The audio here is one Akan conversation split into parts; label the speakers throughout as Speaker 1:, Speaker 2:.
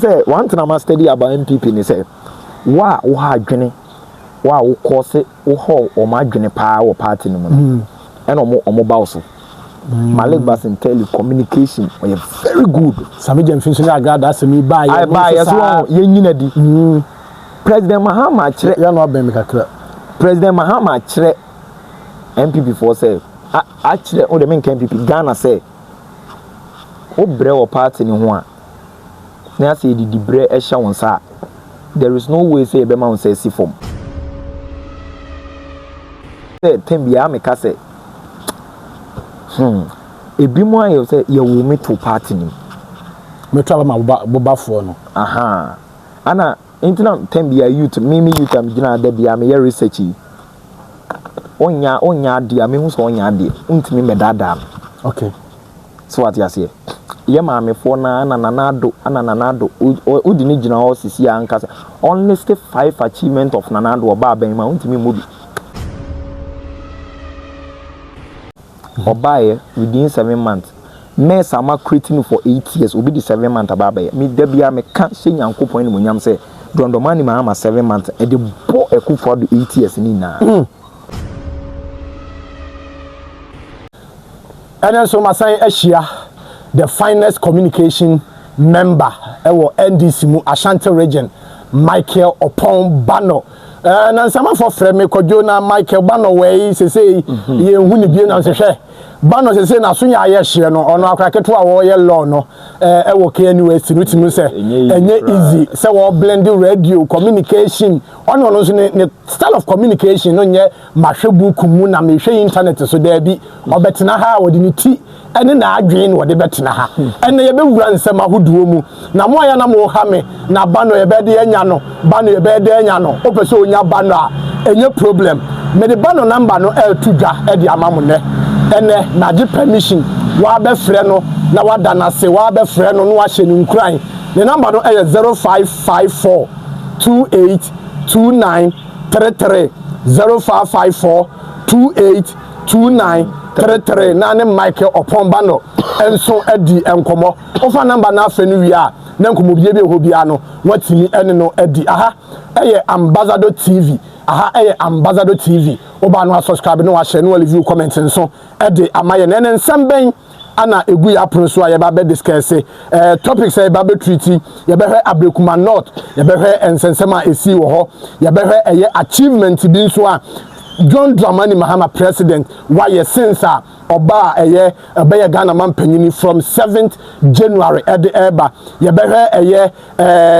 Speaker 1: Say one thing I must study about NPP ni say wa adwene wa wo course wo ho o ma adwene pa wo party no no and omo ba so Malik Basintale communication are very good.
Speaker 2: Sammy Gyamfi so na grad as me buy
Speaker 1: I buy as well ye nyina di President Mahama kire
Speaker 2: ya no abem kakra
Speaker 1: President Mahama kire NPP for say a kire o de men NPP Ghana say o bre wo party ni ho a na say di bre e hye won sa there is no way say be ma won say si form say tembia me ka say ebi mo ayo say ye wo me to party ni
Speaker 2: me to ma bobafo no
Speaker 1: aha ana internet tembia youth me youth am gina da bia me research onya dia me hu so onya dia untimi me dada
Speaker 2: okay
Speaker 1: so what you say ye ma me fo na nanado udi ni gina o sisi anka only 5 achievement of nanado oba ben ma untimi mo bi obaye within 7 months me sama creating for 8 years obi di 7 months abaye me da bia me ka hye nyankopon ni monyam say dondomani Mahama 7 months e de bo ekufo do 8 years ni na
Speaker 2: and so masan ehia the finest communication member ewo NDC mu Ashanti region Michael Opon Bano na nsama for frame kodjo na Michael Bano we sese ye hu ni bie na sehwe Bano sese na so nya ye hye no ono akraketo a wo ye law no ewo KNUS tinutimu se enye easy se wo blending radio communication ono no so ne style of communication no nye mahwebu kumu na mehwe internet so da bi obetena ha wodi ni ti ene na adwen wodi betena ha ene ye bewura nsema hoduo mu na mo ya na mo ha me na Bano ye be de anya no Bano ye be de anya no opese onya Bano a enye problem me de Bano number no tudwa e de amamu ne ene na gi permission wa be frɛ no na wa da na se wa be frɛ no no wa hye ni nkran the number no 0554 282933 0554 282933 na ne Michael Opon Bano enso adi enkomo ofa number na afa no wi a na nkomo bie bi hobia no watini ene no adi aha Ambassador TV aha Ambassador TV oba no subscribe no wa share no review comment nso ede amaye na nsem ana egu ya pronso a ye ba be discuss topics e ba be treaty ye be hwe Abrekuma North ye be hwe ensensema esi wo ho ye be hwe eye achievement bi nso a John Dramani Mahama president why ye since oba eye be Ghana man panyini from 7th January at the eba ye be eye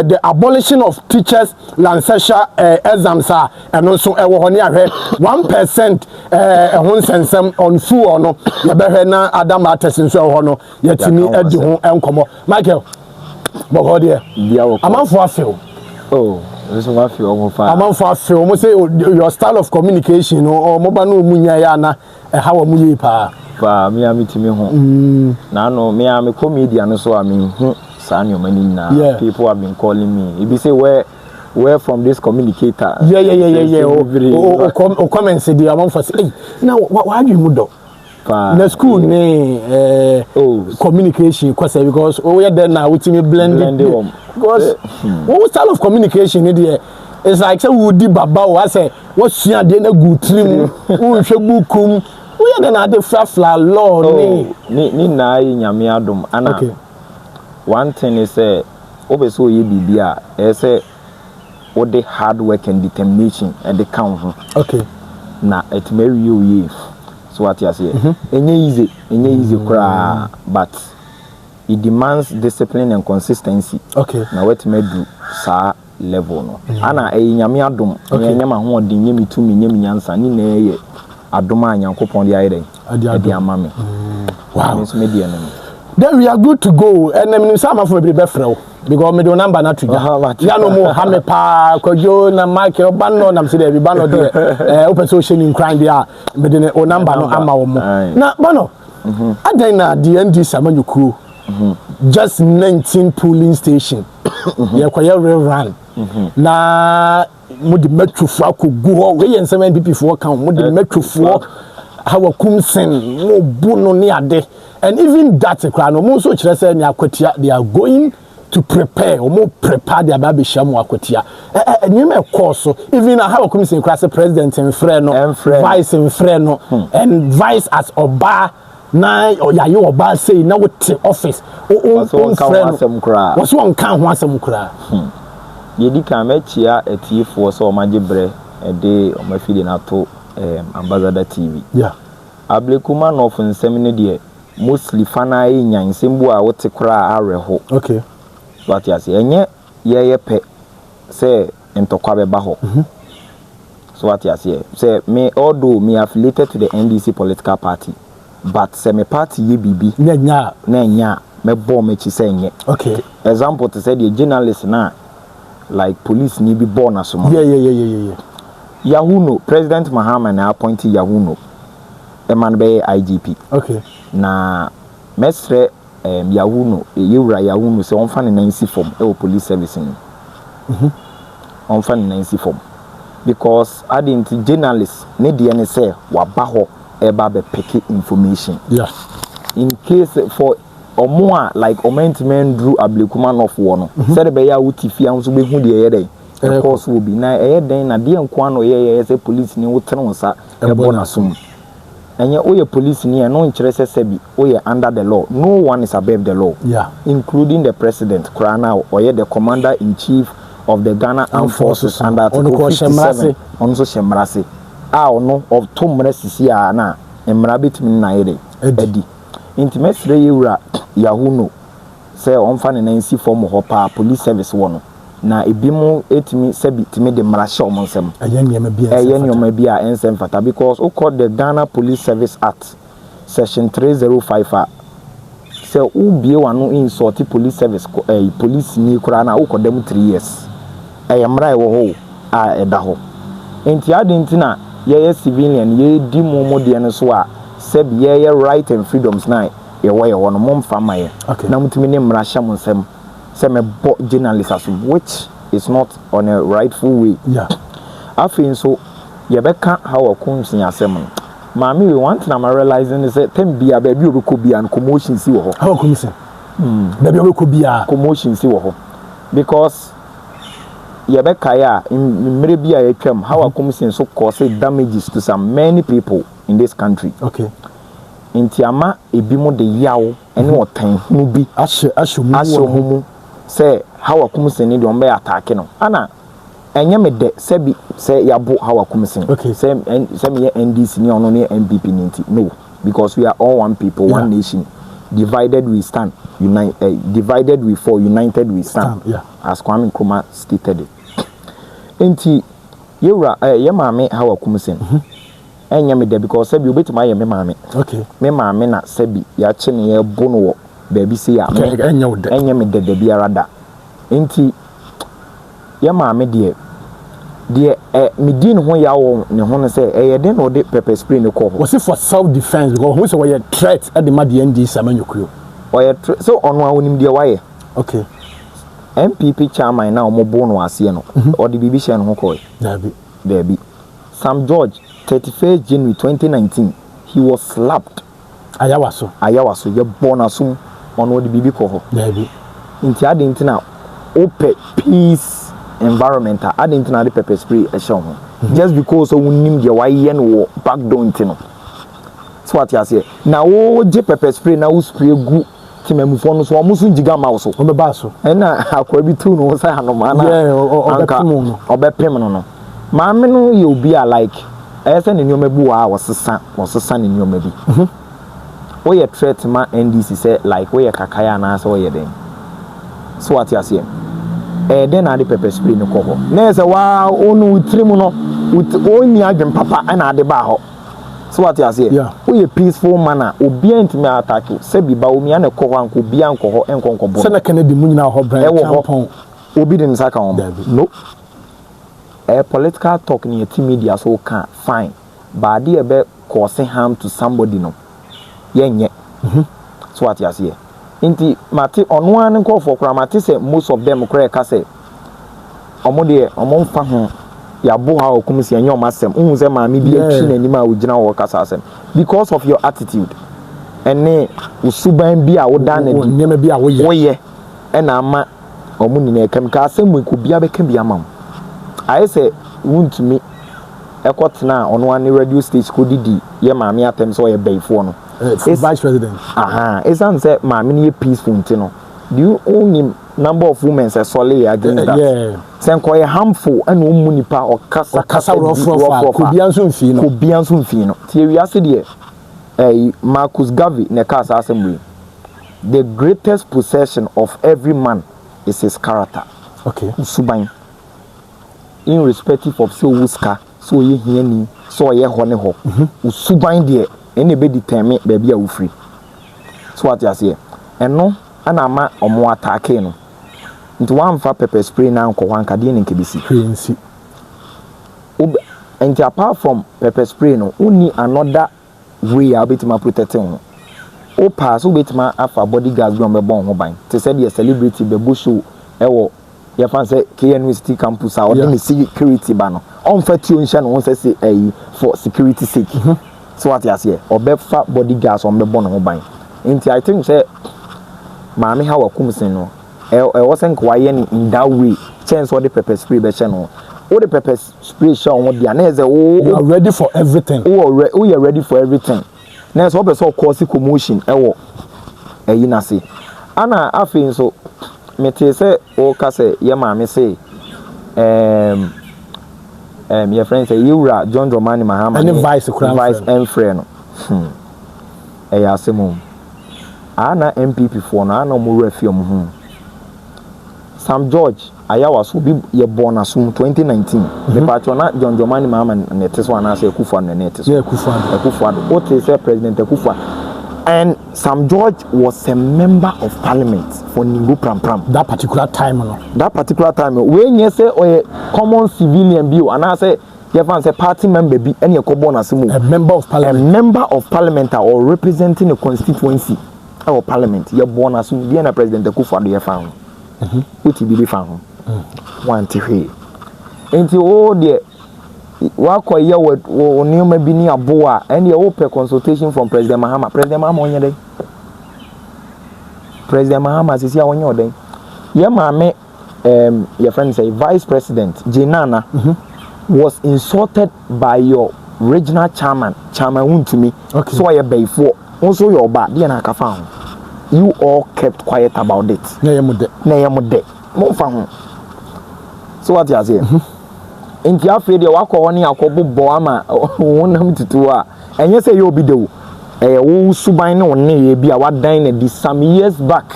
Speaker 2: the abolition of teachers lancashire exams and also e wo honi ahwe 1% ehon sensem on full no ye be na Adam Atesin so ho no ye timi edi ho enkomo Michael bo ho de amanfo afel
Speaker 1: oh this one feel almost fine.
Speaker 2: I'm for film. Say your style of communication or mobile no munya ya na how muye pa.
Speaker 1: Pa me am timi ho. Na no me am comedian so I mean sa no mani na people have been calling me. If you say where from this communicator.
Speaker 2: Yeah. O comments the amount for say now why do you mudo? Na school ne communication because we are there now with me blending because what style of communication there it's like say we di baba o say what sua de na good trim we hwe bukum we are there na the fla law
Speaker 1: ni na yi nyame adom ana one thing is obeso ye bibia say what the hard work and determination and the count na it may you so what you say enye easy kra but it demands discipline and consistency na what me do sa level no ana nyame adom nyama ho odin nyemi tumi nyemi nyansa ni na ye adom anyankopon de ayede ade amame wow so me de no
Speaker 2: then we are good to go and me sama for be frɛ because me do number na tuja ya no mo ha me pa kojo na Michael Bano na mse de bi Bano de open social in crime dia me de o number no ama wo mo na Bano adan na the ND Samanyuku just 19 polling station ye kwaya run na mo de metwofo akogu ho we yen 7 NPP for kan mo de metwofo hawa kumsen mo bu no ne ade and even that crowd no mo so kire say ni akwatia they are going to prepare the baby shamu akwatia nyeme course even how commission class president and friend vice and friend and vice as oba na oyaye oba say na what office
Speaker 1: on friend
Speaker 2: was one kan ho asem kra
Speaker 1: yedi kan mechia etifo so omagebre de omafide na to ambassador TV
Speaker 2: yeah
Speaker 1: ablekuma no of nsem ne de mostly fana nyan sembu a wote kra areho
Speaker 2: okay
Speaker 1: what you say enye ye pe say entokwa beba ho so what you say me although me affiliated to the NDC political party but say me party ye bibi
Speaker 2: nya
Speaker 1: me bo me chi say enye
Speaker 2: okay
Speaker 1: example to say the journalist na like police ni bi born asoma
Speaker 2: yeah
Speaker 1: Yahuno President Mahama na appoint Yahuno the man be IGP
Speaker 2: okay
Speaker 1: na mesre Yahuno yewura Yahuno se onfa ne nansi form e police service ni onfa ne nansi form because adint journalist ne de ne say waba ho e ba be pick information
Speaker 2: yeah
Speaker 1: in case for omo like omentment drew ablekuma of one said be ya wuti am so be hu de ye of course will be na den na de nko no ye say police ni wotene wonsa e bonasum enye oye police ni no nkire sebi oye under the law no one is above the law
Speaker 2: yeah
Speaker 1: including the president krana oye the commander in chief of the Ghana Armed Forces under Article 57 onso shemrase ono of tomre sisi na emra betimi na yede edi intimate yewura Yahuno say onfa ne nansi form ho pa police service wono na ebimo etimi sebi timi de mrasha omonsem nyoma bia ensem fata because o called the Ghana Police Service Act section 305 say ubie wanu insult police service police ni kura na o kodem 3 years mra e wo ho a eda ho enti adentina ye civilian ye di momode ne so a sebi ye right and freedoms na ye wo ye wono momfa maye na mutimi ne mrasha monsem journalists which is not on a rightful way.
Speaker 2: Yeah.
Speaker 1: I feel so. You better how a comes in your sermon. Mammy, we want to realizing is that be a baby who could be an commotion. See what?
Speaker 2: How come you baby who could be a
Speaker 1: commotion. See what? Because you better maybe a term how a commotion so cause damages to some many people in this country.
Speaker 2: Okay.
Speaker 1: In Tiama, a bimo de yao and what time will be asho say how a commission need on be attacking no ana enye me de sebi say yabo how a commission
Speaker 2: okay
Speaker 1: say me NDC ni ono ni NPP ninti no because we are all one people one nation divided we stand divided we fall united we stand as Kwame Nkrumah stated it enti yewra ye maame how a commission enye me de because sebi obetima ye me maame
Speaker 2: okay
Speaker 1: me maame na sebi ya che ne ye bo no baby say ya enye me de biara da enti ya maame de me din ho ya wo ne ho ne say e de no de pepper spray ne ko
Speaker 2: was it for self defense because who say we threat at the mad ND samanyukuyo
Speaker 1: so ono a wonim de waye
Speaker 2: okay
Speaker 1: NPP chairman na omobo no ase no or the bibi shen ho ko Debbie Sam George 31st January 2019 he was slapped ayawaso ye born asum ono the bibi ko ho
Speaker 2: Debbie
Speaker 1: inti adentina ope peace environment adentina the pepper spray e show ho just because wonim de waye no back down tino so what you say na wo je pepper spray na wo spray gu timamufo no so omusu njiga ma wo so
Speaker 2: obeba so
Speaker 1: na akwa bi tu no say hanoma na obepem no maame no ye obi a like ese ne nyoma bi wa wosesa ne nyoma bi wo ye threat ma NDC say like wo ye kakaya na so wo ye den so what you say then na the pepper spray no ko ho na say wa onu utrim no oni adwen papa na ade ba ho so what you say wo ye peaceful manner obi antimi attack say bi ba omi na ko ho anko bi anko ho enko bo
Speaker 2: say na Kennedy munyina ho brand campaign
Speaker 1: obi dem saka ho no political talk in your media so can fine but they be causing harm to somebody no yenye so what you say inti mate ono an call for kra mate say most of them kra ka say omo de omo mfa ho ya bo ha okumsi enye omasem unhu say maami bi atwi nanim a ogina wo kasa asem because of your attitude ene usuban bi a woda na
Speaker 2: nyema bi a woye
Speaker 1: ena ama omuni na ekam ka asem ko bia be ka bia mam aye say wuntumi ekotena ono an radio stage ko didi ye maame atem so ye bayfo no
Speaker 2: vice president
Speaker 1: it's an say maame ni peaceful ntino do you own number of women say solely against that
Speaker 2: yeah
Speaker 1: sen ko ye harmful and omu nipa o kasa
Speaker 2: rough ko bianso mfi no
Speaker 1: tie wiase de Marcus Garvey ne kasa assembly the greatest possession of every man is his character
Speaker 2: okay
Speaker 1: suban irrespective of so wuska so ye hiani so ye ho ne ho usuban de ene be determine baby a wo free so what you say eno ana ma omo attack no nti wan fa pepper spray na nko wan kade ne nkebisi
Speaker 2: nsi
Speaker 1: and apart from pepper spray no uni another way a bit ma protecting o pass o bit ma afa bodyguards bi on be bon ho ban te say the celebrity be bo show e wo ye fan say KUMASI campus a o security ba no on fa ti o nhia no say for security sake so what you say o be fa bodyguards on be bon ho ban nti I think say maame ha wakumsin no e wasn't quite in that way chance what the pepper spray be channel all the pepper spray show on the na say
Speaker 2: you are ready for everything
Speaker 1: you are ready for everything na so be so cause commotion e wo na say ana afin so me te say o ka say ye maame say your friend say Yura John Dramani Mahama
Speaker 2: any vice
Speaker 1: and friend e ya semo ana NPP for na ana mo refium ho Sam George ayawa so bi ye born asum 2019 the patron na John Dramani Mahama net so ana say Kufa na net so Kufa o te say President Kufa and Sam George was a member of parliament for Ningo Pram
Speaker 2: that particular time
Speaker 1: when you say or common civilian bill and I say you fan say party member be any born asum
Speaker 2: a member of parliament
Speaker 1: or representing a constituency or parliament you born asum be na President Kufa do you fan uti bi fan one to he enti o de wakoye wo nioma bi ni aboa and the open consultation from President Mahama onye dey President Mahama sisi a onye odey ye maame your friend say vice president Jenana was insulted by your regional chairman Wuntumi
Speaker 2: okay.
Speaker 1: So ye bayfo also your ba dey na aka fa you all kept quiet about it
Speaker 2: na ye mo de
Speaker 1: mo fa ho so what you say enti afi de wakọ woni akobo ama wonam tutu a enye se ye obi de wo wo suban ne wonne ye bi a wadan na di some years back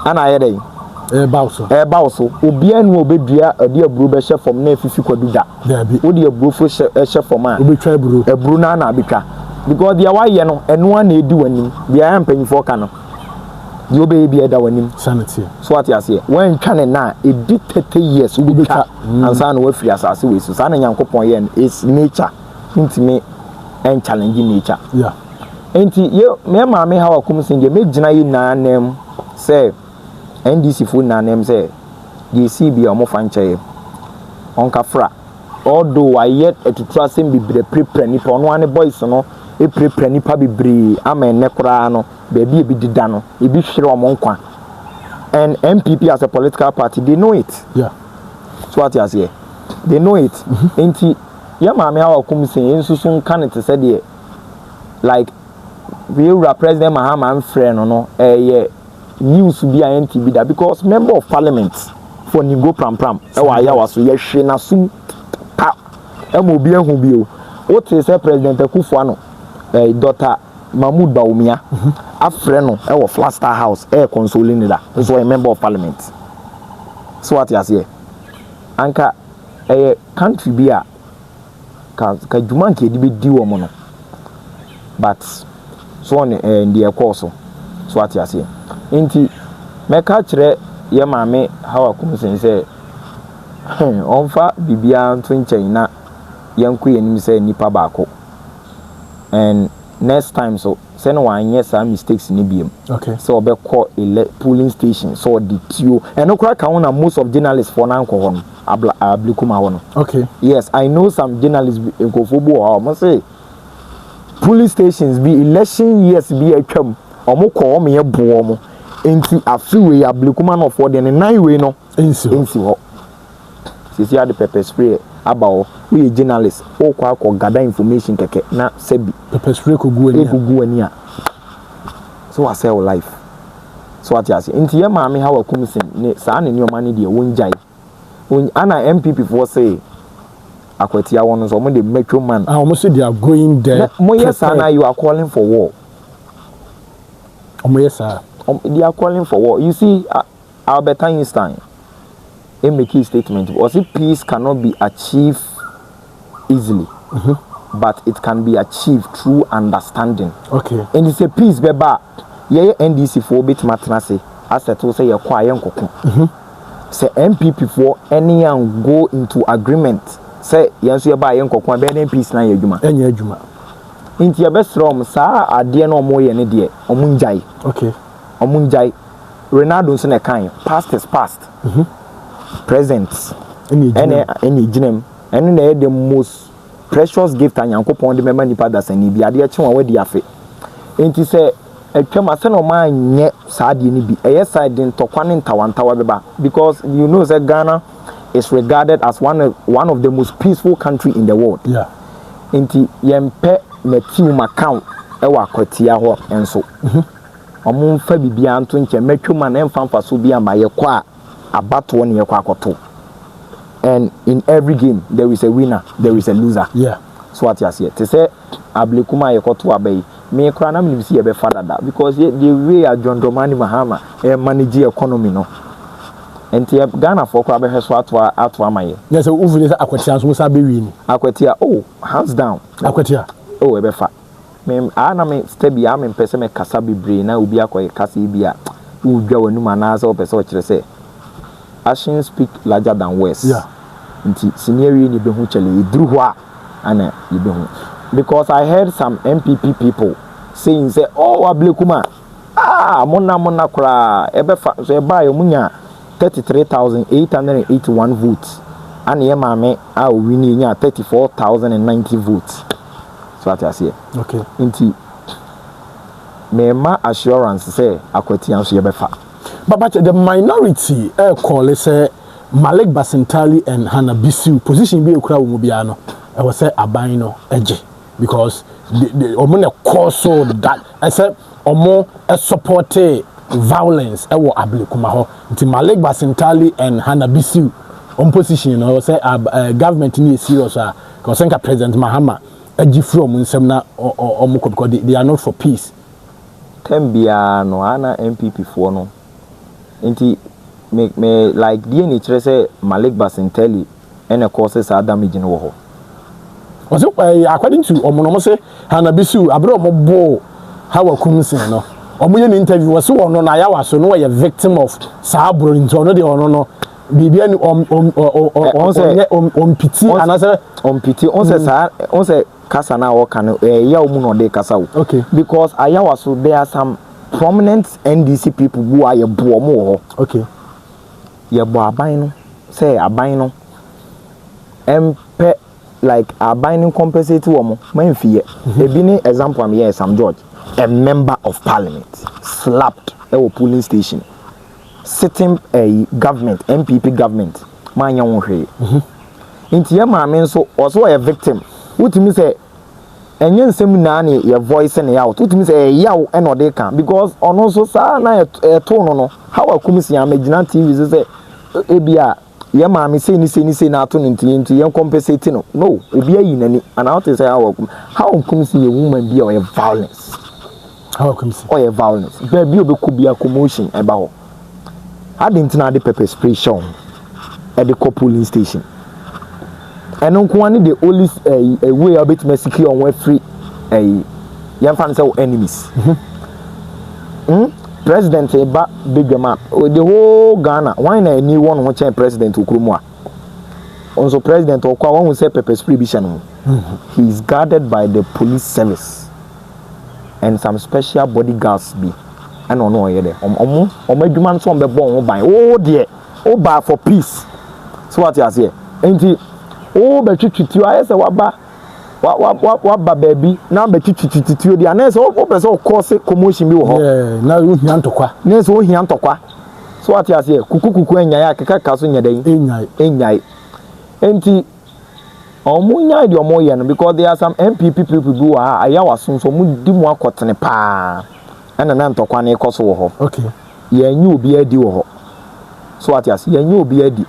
Speaker 1: ana ye dey bauso obi anu obedua ade aburu be hye fom na afifi kwaduda wo de aburu fo hye fom a
Speaker 2: obetwa
Speaker 1: aburu na abeka because dia wa ye no eno na edi wanim dia ya mpanyifo ka no you baby eda wanim
Speaker 2: sanity
Speaker 1: so what you say when twane na e di 30 years we be ka ansa na we free asase we so sa na Nyankopon ye is nature ntimi and challenging nature
Speaker 2: yeah
Speaker 1: enti ye me maame ha wakumsin je me gina yi na nem say NDC fu na nem say the CB o mo fanche onka fra although I yet etutu asem bibre prepare ni po no ane boys no e prepare ni pa bibre amen ne kura no baby e bi dida no e bi hwere o nkwa and NPP as a political party they know it
Speaker 2: yeah
Speaker 1: so what you say they know it enti ye maame ha wakumsin ensusu nka ne te se de like we President Mahama and friend no news be a NTB that because member of parliament for Ningo Pram e wa ya waso ye hwe na sum pa e mo bi ehun bi o te say President Akufo no Dr. Mahmoud Bawumia afre no e wo Flaster House consoling da so a member of parliament so what you say anka country bi a ka juma nke di be di wo mo no but so on in the course so what you say inti meka kire ye maame hawa kumsen say onfa bibia nto nchen na yanku yenim say nipa baako and next time so say no wan yes some mistakes ni biem
Speaker 2: okay
Speaker 1: so obe call a polling station so the tio and no crack na most of journalists for na nko hono ablikuma hono
Speaker 2: okay
Speaker 1: yes I know some journalists in kofobo o mo say police stations be election years be atwam omo ko omo ye bo omo enti afiwe ablekuma no for the 9 way no ensi ho sisi ade pepper spray about we journalist o kwa gather information keke na sebi
Speaker 2: pepper spray ko gu ani
Speaker 1: a so I sell life so what you say nti ye maame ha wa kumsin ne saa ne nioma ne de wonjai ana MPP for say akwatia won so mo de metro man
Speaker 2: almost say they are going there
Speaker 1: mo yes na you are calling for war
Speaker 2: yes sir
Speaker 1: they are calling for war. You see, Albert Einstein, he make a statement. Was it peace cannot be achieved easily, but it can be achieved through understanding.
Speaker 2: Okay.
Speaker 1: And it's a peace, beba. Yeah, NDC for bit matnase. As I told say, you're quiet, say MPP for any and go into agreement. Say, yes, you're buying cocoa, better peace na yejuma.
Speaker 2: Any yejuma.
Speaker 1: Into your best room, sir, I dear no more any dear, omunjai.
Speaker 2: Okay.
Speaker 1: Omunjai Ronaldo nso na kan past is past present any ginem and na the most precious gift anyankopon de mema nipa da sani bi ade eche won wadi afe enti se atwam ase no ma nye saade ni bi eye side ntokwa ne ntawantawa beba because you know that Ghana is regarded as one of the most peaceful country in the world.
Speaker 2: Yeah.
Speaker 1: Enti yempe na team account e wa kwatia ho enso omun fa bibia nto nche metwuma na emfa so bia ma ye kwa abato ne ye kwa akoto and in every game there is a winner, there is a loser.
Speaker 2: Yeah.
Speaker 1: So what you say to say ablekuma ye koto abai me kra na me see ye be father that because the way a John Dramani Mahama manage economy no enti Ghana for kra be so ato amaye
Speaker 2: yes so uvule say akwatia so sa be win
Speaker 1: akwatia oh hands down
Speaker 2: akwatia
Speaker 1: oh e be fa me ana me stebi am pese me kasa bebre na obi akoye kasa bia udwa wanum anaza o pese o kire say actions speak larger than words.
Speaker 2: Yeah.
Speaker 1: Nti scenario ni be hu chele idru ho a ana ibe hu because I heard some NPP people saying say oh ablekuma mona kra ebe fa so e ba yomunya 33,881 votes and ye maame a wini nya 34,090 votes. So what I say.
Speaker 2: Okay.
Speaker 1: Inti me assurance say akwati anso ye befa.
Speaker 2: But the minority call say Malik Basintale and Hannah Bisu position be okra wo bia no e was say aban no eje because the omo cause so that I said omo support violence e wo ablekuma ho nti Malik Basintale and Hannah Bisu on position no say government ni serious because think President Mahama eji from nsem na omo because they are not for peace.
Speaker 1: Tembia no ana MPP for no nti me like the nature say Malik Basintale and causes are damage no ho was it
Speaker 2: according to omo say Hannah Bisu abro omo bo how KUMASI no omo ye interview was so no na ya waso no a victim of sabro into no de ono no bibia ni pity another
Speaker 1: pity on say kasa na wo kan ya omu no de kasa wo
Speaker 2: okay
Speaker 1: because ayawa so there are some prominent NDC people who are bo omo ho
Speaker 2: okay
Speaker 1: ye bo aban no say aban no empe like aban no compensate omo manfie ebi ni example am here Sam George a member of parliament slapped a polling station sitting a government NPP government manya won hwe nti ye maame nso also a victim wutimi say enye nsem na na your voice na out wutimi say yaw e no de kan because ono so sa na e to no how KUMASI amagina TV say ebia ye maame say ni na ato no nti ye compensate no obi ayi nani and how to say how KUMASI a woman be or violence
Speaker 2: how KUMASI
Speaker 1: or violence be obeku bia commotion eba ho adint na de pepper spray show at the polling station and on the only way a bit secure on free young fans enemies. President Eba big map the whole Ghana why na any one which president Ukrumwa also president Okwa one will say pepper spray bishan he is guarded by the police service and some special bodyguards be and no here there adwuma so be born ban oh dear oh bar for peace so what you say enti oh betwitwitu ayese waba wa baby na be titititio dia na so o person cause commotion bi wo ho
Speaker 2: na wo hia ntokwa
Speaker 1: na so wo hia ntokwa so what you say kukukuku enya ya keka so nya den enyai enti omo nya de omo ye no because there are some NPP people who are aya wasonso mu di mu akotene pa na ntokwa na ikoso wo ho
Speaker 2: okay
Speaker 1: ye nya obi adi wo ho so what you say ye nya obi adi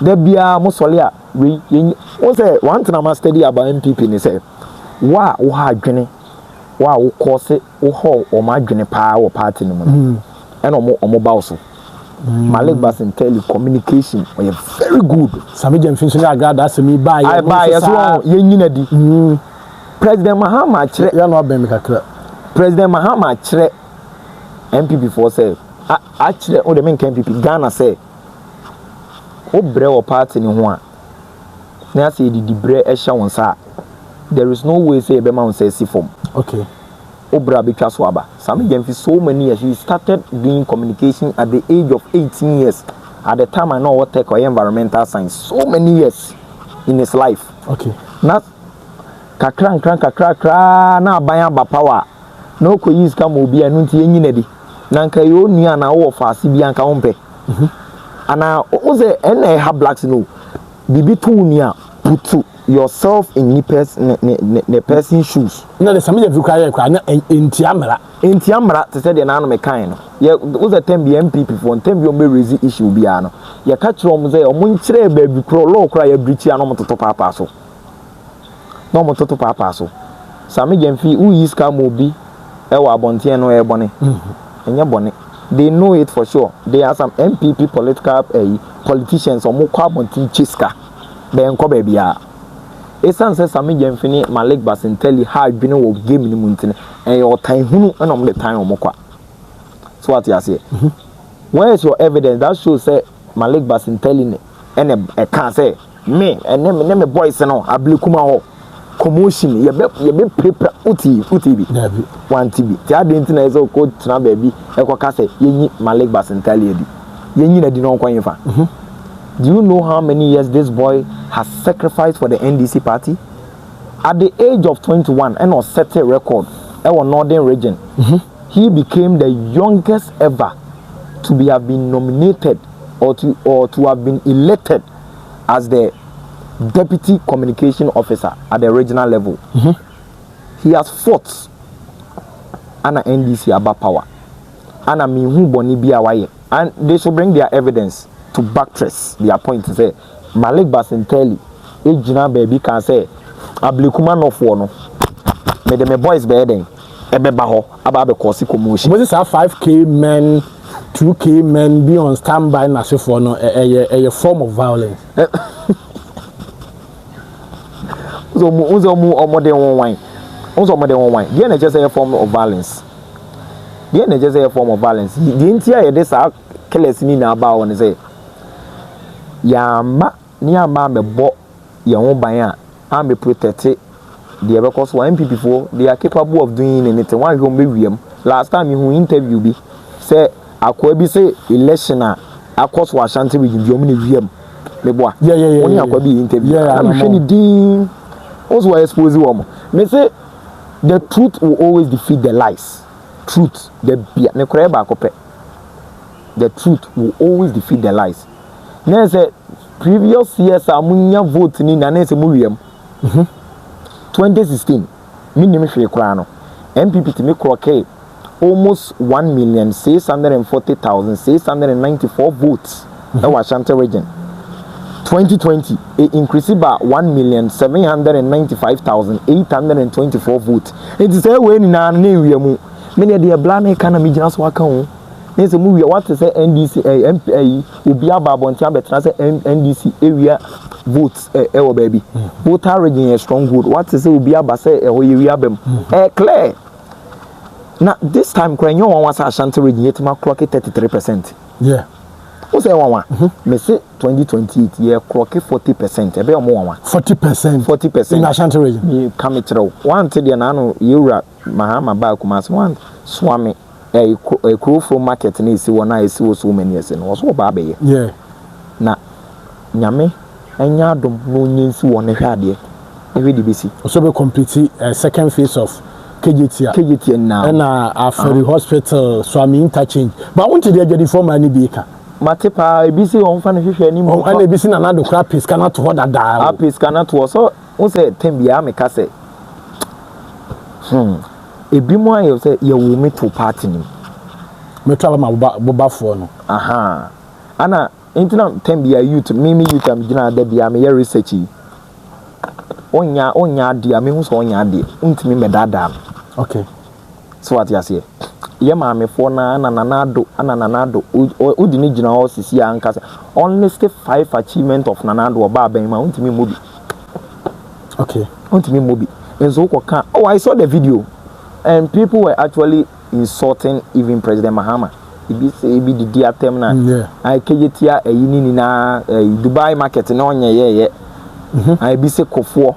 Speaker 1: da bia mo sole a we o say one thing I study about NPP ni say wa wo ha adwene wa wo cause wo ho o ma adwene pa wo party no mo and omo ba so Malik Basintale communication are very good.
Speaker 2: Sammy Gyamfi so na agrada asemi ba
Speaker 1: ya. Ba ya so ye nyina di. President Mahama kire
Speaker 2: ya no abem kakra.
Speaker 1: President Mahama kire NPP for say a kire o de men NPP Ghana say o bre o party ni ho a na say di bre e hye won sa there is no way say e be ma won say si form.
Speaker 2: Okay.
Speaker 1: Obra betwa so aba. Sammy Gyamfi so many years he started doing communication at the age of 18 years. At the time I know what take environmental science. So many years in his life.
Speaker 2: Okay.
Speaker 1: Na kakra na abanya ba power. No ko use ka mo bia no nti enyina di. Na nka yo nua na wo fa ase bia nka wo mpe. Ana o say na ha blacks no. Bibi tu nua putu yourself in the person's shoes.
Speaker 2: No, the Sammy Gyamfi kwa na
Speaker 1: entiamra to say the na no me kan no. Ye was a 10 MPP for 10 bi o me raise issue bia no. Ye ka kire om say o mo nkire ba bi kro law kra ya breach ya no mo toto papa so. No mo toto papa so. Sammy Gyamfi who is ka mo bi e wa abonten no e bone. Enye bone. They know it for sure. There are some MPP politicians or mo kwa abonten chiska. Be enko ba bia. Esan say Sammy Gyamfi ni Malik Basintale ha adwene wo game ni muntine en your time hunu na om the time omokwa. So what you say? Where is your evidence that shows say Malik Basintale ni ene e kan say me ene me boys no ablikuma ho commotion ye be prepare uti bi one tv ti adenti na eso ko tena ba bi e ko ka say yenyi Malik Basintale edi yenyi na di no kwan yifa. Do you know how many years this boy has sacrificed for the NDC party? At the age of 21, and was set a record in our northern region. He became the youngest ever to have been nominated or to have been elected as the deputy communication officer at the regional level. He has fought an NDC about power. And I mean who boni biawaye. And they should bring their evidence to backtrace their point to say Malik Basintale ejina baby can say ablikuma no for no me the boys be den e be ba ho aba be cause commotion.
Speaker 2: What is 5k men 2k men be on standby na se for no a form of violence.
Speaker 1: Uzo mu omode won wan dey na just a form of violence. Dey na just a form of violence. The entire dey sa killers ni na aba won say yama ni ama me bo ye ho ban a me protect the because one MPP for they are capable of doing anything. One go be wiem last time you interview bi say akwa bi say election akos wa Ashanti region bi omni wiem me boa only akwa bi interview am hwe ni din also expose wo me say the truth will always defeat the lies. Truth the ne kora ba akopɛ the truth will always defeat the lies. Now say previous years amunya vote ni na na say mu wiem 2016 minimum hwe kura no NPP to me clock almost 1,640,694 votes in Ashanti region. 2020 it increased by 1,795,824 votes. It is a way na wiem many the plan economy just work on. There's a movie what to say NDC MP obi ababonti abetna say NDC area votes ewo baby voter region a strong vote what to say obi aba say eho area bem clear now this time kranyo one was Ashanti region yetima clock 33%.
Speaker 2: Yeah,
Speaker 1: who say one me say 2028 year clock 40%. Ebe omo one
Speaker 2: 40% in Ashanti region
Speaker 1: me come through one to the nano Eura Mahama ba KUMASI one swami a crew from market ni si wona esi wo so many years no so ba be
Speaker 2: yeah
Speaker 1: na nyame anya dom no nyensi wo ne hwade every DBC.
Speaker 2: So we complete second phase of KGT
Speaker 1: now.
Speaker 2: And after hospital, so I'm interchange. But I want to get the form any baker.
Speaker 1: Matepa ABC on fan fish anymore.
Speaker 2: And ABC another crap is cannot hold that dial.
Speaker 1: Up is cannot was so what's a tembia me kase. A bimo you say you will meet to party.
Speaker 2: Me travel my boba for no.
Speaker 1: Aha. Ana internet tembia youth mimi youth am gina de bia me research. Onya dia me hu so onya dia. Untimi me dada.
Speaker 2: Okay.
Speaker 1: So what you say? Ye maame fo na nanado odi ni gina ho sisi anka only 5 achievement of nanado oba ben ma untimi mobi.
Speaker 2: Okay.
Speaker 1: Untimi mobi. Enzo koka, oh, I saw the video and people were actually insulting even President Mahama. Ibi the dia term na I kejetia eyini ni na Dubai market na onye ye I be say kofo.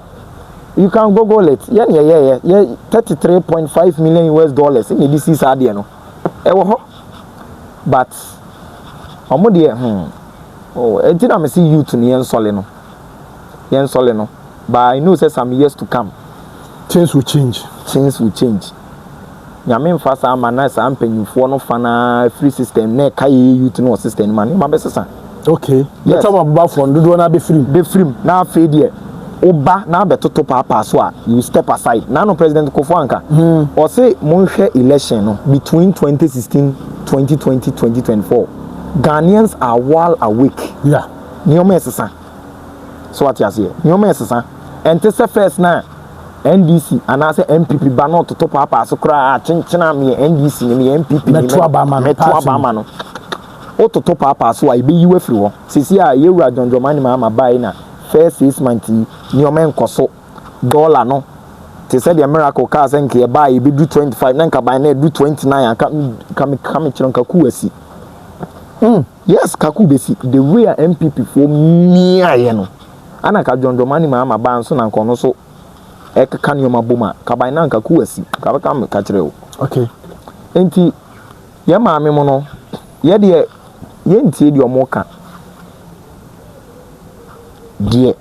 Speaker 1: You can Google it. Yeah, 33.5 million US dollars in this is ade no. But omo de oh, entina me see youth ni yen sole no. But I know say some years to come
Speaker 2: things will change.
Speaker 1: Nyame mfa sa amana sa mpanyufo no fana free system na ka youth no system man ma be sesa.
Speaker 2: Okay. Yes. Let's talk about from do na be free.
Speaker 1: Be free na afei de oba na be toto papa so a you step aside. Na no President Kofo Anka. Or say monhwe election no between 2016, 2020, 2024. Ghanaians are wall awake.
Speaker 2: Yeah.
Speaker 1: Nyoma sesa. So what you say? Nyoma sesa. Ente se first na NDC and I say NPP ba no to papa so kra chinchina me NDC me NPP me
Speaker 2: to abama
Speaker 1: no o to papa so I be you free wo sisi a ye wura jonjomani ma buy na first 6 months ni o men koso dollar no te say the miracle car say nke buy e be do 25 na nka buy na do 29 aka come chiro nka KUMASI yes kaku besi the way NPP for me aye no ana ka jonjomani ma ba nso na nko no so eka nyoma boma kaban na nka KUMASI ka beka me ka kire o.
Speaker 2: Okay.
Speaker 1: Enti ye maame mo no ye de ye ntie de omo ka de e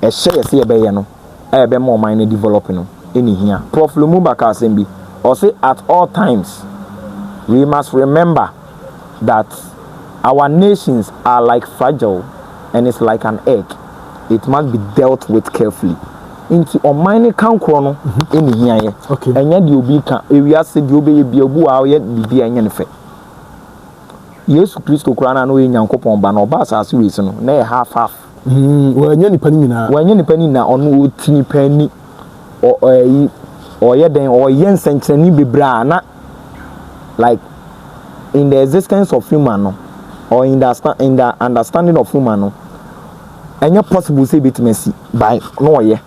Speaker 1: hye se ye be ye no e be mo man na develop no eni hia Prof Lumumba ka asembi or say at all times we must remember that our nations are like fragile and it's like an egg. It must be dealt with carefully. Into on mine can chrono in here.
Speaker 2: Okay.
Speaker 1: And yet you be can area said you be bu out yet be any effect. Yes, Christo Crana no in Yankopon Banobas as reason, nay half.
Speaker 2: When any penny now
Speaker 1: on tiny penny or yet then or yen century be brana like in the existence of human or in the understanding of human. And you're possible say bit messy by no yeah.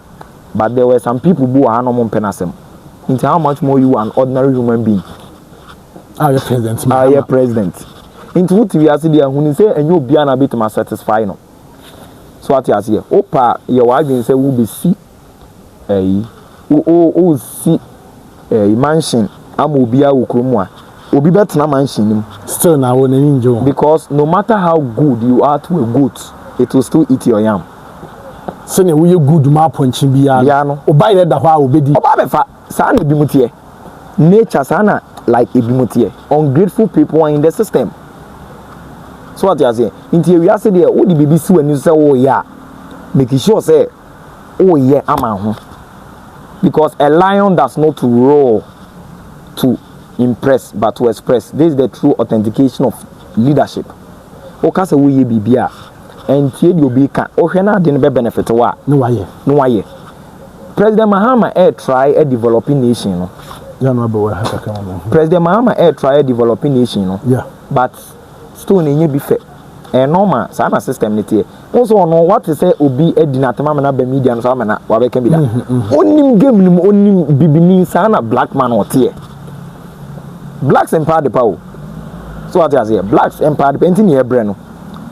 Speaker 1: But there were some people who are no more penasem. Into how much more you are an ordinary human being.
Speaker 2: Are you president?
Speaker 1: Are you president? Into what we are saying, when you say and you'll be a bit more satisfied. No. So what you say? Opa, your wife say will be see see mansion. I'm will be a ukrumwa. Will be better than mansion.
Speaker 2: Still now when enjoy.
Speaker 1: Because no matter how good you are to a goat, it will still eat your yam.
Speaker 2: Sene we good map punching bia no oba ile da hwa obedi
Speaker 1: oba be fa sa na bimutie nature sana like ebimutie ungrateful people are in the system. So what you say inti we ase there wo di bibi si wani say wo ya make sure say oh yeah ama ho because a lion does not roar to impress but to express. This is the true authentication of leadership. O ka say wo ye bibia and tie di obi ka ohwe na de no be benefit wa
Speaker 2: no waye
Speaker 1: President Mahama try a developing nation no
Speaker 2: ya no abawa ha kaka no
Speaker 1: President Mahama try a developing nation no
Speaker 2: yeah
Speaker 1: but still nenye bi fe normal sa na system ne tie also no what to say obi edinatema na ba media no sa na wa be kan bi da onim game nim onim bibini sa na black man o tie blacks empower the power. So what you say blacks empower the painting here bre no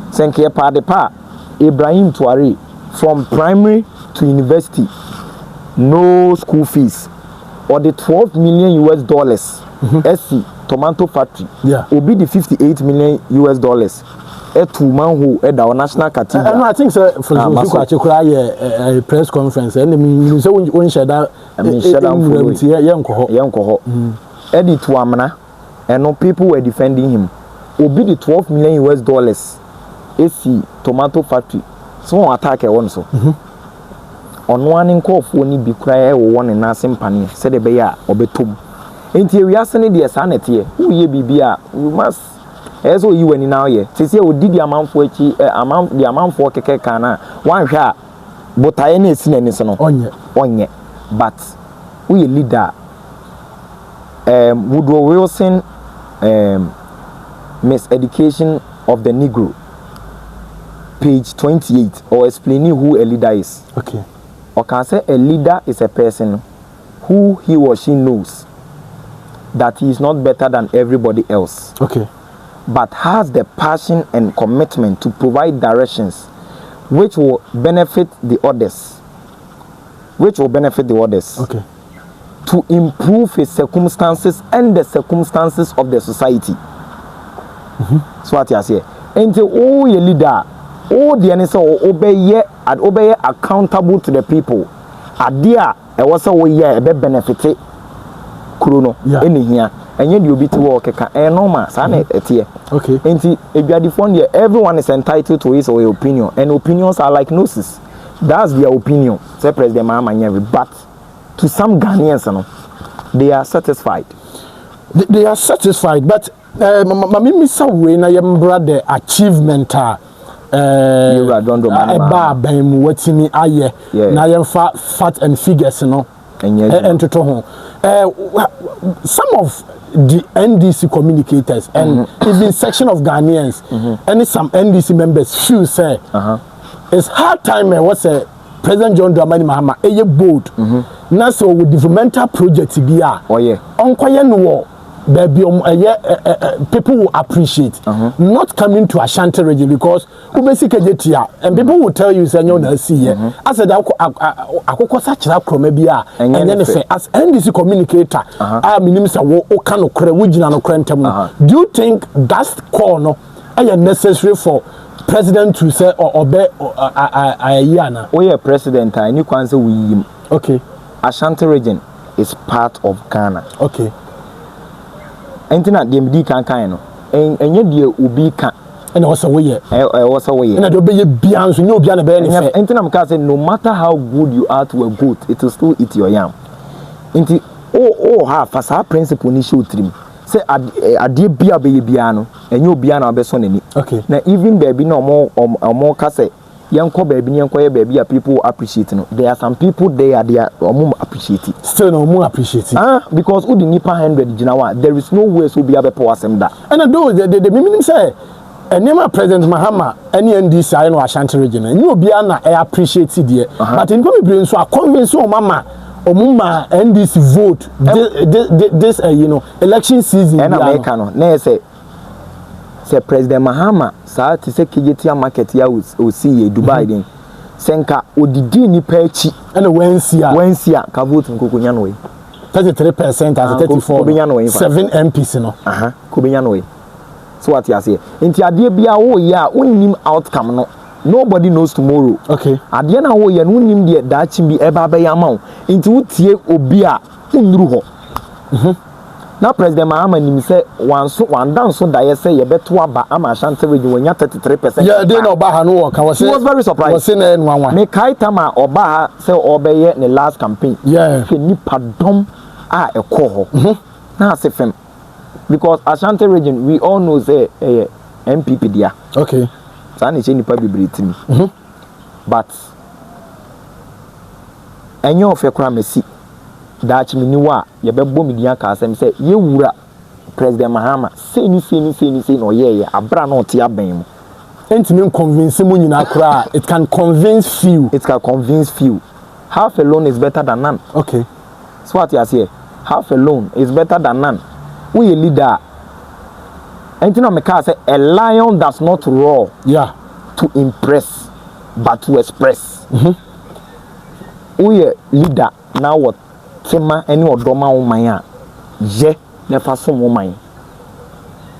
Speaker 1: Senke pa Ibrahim Touare from primary to university, no school fees, or the $12 million US dollars. SC tomato factory,
Speaker 2: yeah,
Speaker 1: will be the $58 million US dollars. 2-man who our national cathedral.
Speaker 2: And I think sir for a press conference and me so when share that
Speaker 1: yanko edit to amana and no people were defending him. Obi the $12 million AC tomato factory. So attack a one so. On one in call for ni be cry one in nursing panny, said the bear or betum. Ain't we are sending the sanity? Who ye be we must as you when in our year. To see what did the amount for the amount for Kekana, one shot, but I ain't seen any son on yet. But we leader Woodrow Wilson Miseducation of the Negro, page 28, or explaining who a leader is.
Speaker 2: Okay.
Speaker 1: Or can say a leader is a person who he or she knows that he is not better than everybody else.
Speaker 2: Okay.
Speaker 1: But has the passion and commitment to provide directions which will benefit the others.
Speaker 2: Okay.
Speaker 1: To improve his circumstances and the circumstances of the society. So what you say? Until all your leader, all the enemies obey accountable to the people. Adia, I was a way a benefit. Kuruno, in here, and yet you'll be to work a normal, son. Okay. Until if you are the phone here, everyone is entitled to his or her opinion, and opinions are like noses. That's their opinion. Say President Mahama, but to some Ghanaians, they are satisfied.
Speaker 2: They are satisfied, but Mami Misa Wena Yambra the achievement wetimi aye na yemfa fat and figures no and to home. Some of the NDC communicators and even section of Ghanaians and some NDC members feel say it's hard time what's a President John Dramani Mahama a bold na so with developmental project be on baby, people will appreciate not coming to Ashanti region because we basically get here and people will tell you say no na see I said akoko such that maybe and then say as NDC communicator I mean say wo kan okre wo gina no krentem. Do you think that's call no necessary for president to say or obey ayana
Speaker 1: oh yeah president I need kwanse we
Speaker 2: okay
Speaker 1: Ashanti region is part of Ghana.
Speaker 2: Okay.
Speaker 1: Entina DMD kan no enye die obi kan
Speaker 2: and also we
Speaker 1: and
Speaker 2: na do be bia so no bia na be ne
Speaker 1: entina me ka say no matter how good you are to a goat it will still eat your yam enti ha fasa principle ni show trim say ade bia be bia no enye obi na be so nani
Speaker 2: okay
Speaker 1: na even baby no omo ka say yanko baby ni yanko ye baby people appreciate no there are some people they are appreciate it
Speaker 2: still no appreciate it
Speaker 1: because who the nipa 100 ginawa there is no way so be able to asem that
Speaker 2: and I do the meaning say Enema President Mahama any NDC I know Ashanti region and you be na appreciate it there but in come be so convince mama omuma NDC vote this election season
Speaker 1: and America no na say President Mahama sa ti se kejetia market ya o see Dubai den senka odidi ni pa echi
Speaker 2: and
Speaker 1: wensia ka vote nkokonya no we
Speaker 2: 33% as 34 7 MPs no
Speaker 1: ko benya no we so what you say nti ade bia wo ya onnim outcome no nobody knows tomorrow
Speaker 2: okay
Speaker 1: ade na wo ya no onnim de dachi bi eba be ya ma wo nti wotie obi a onuru ho na President Mahama nim say one down so da say ye beto aba ama Ashanti region wanya 33%.
Speaker 2: Yeah, they no ba ha no work.
Speaker 1: He was very surprised.
Speaker 2: Was in N11.
Speaker 1: Me kai tama oba ha say obeye ne last campaign.
Speaker 2: Yeah.
Speaker 1: Ke nipa dom a ekọ ho. Na asefem. Because Ashanti region we all know say NPP dia.
Speaker 2: Okay.
Speaker 1: Sa na che nipa bibiri timi. But enyo of ekura mesi dachi miniwa ye bebo midia ka asem say ye wura President Mahama say ni no ye abra no te aban mu
Speaker 2: entimi convince mu nyina kra it can convince few
Speaker 1: half alone is better than none.
Speaker 2: Okay,
Speaker 1: so what you say half alone is better than none. We a leader entina me ka say a lion does not roar to impress but to express. We a leader now what tema any odoma woman a ye nefa som woman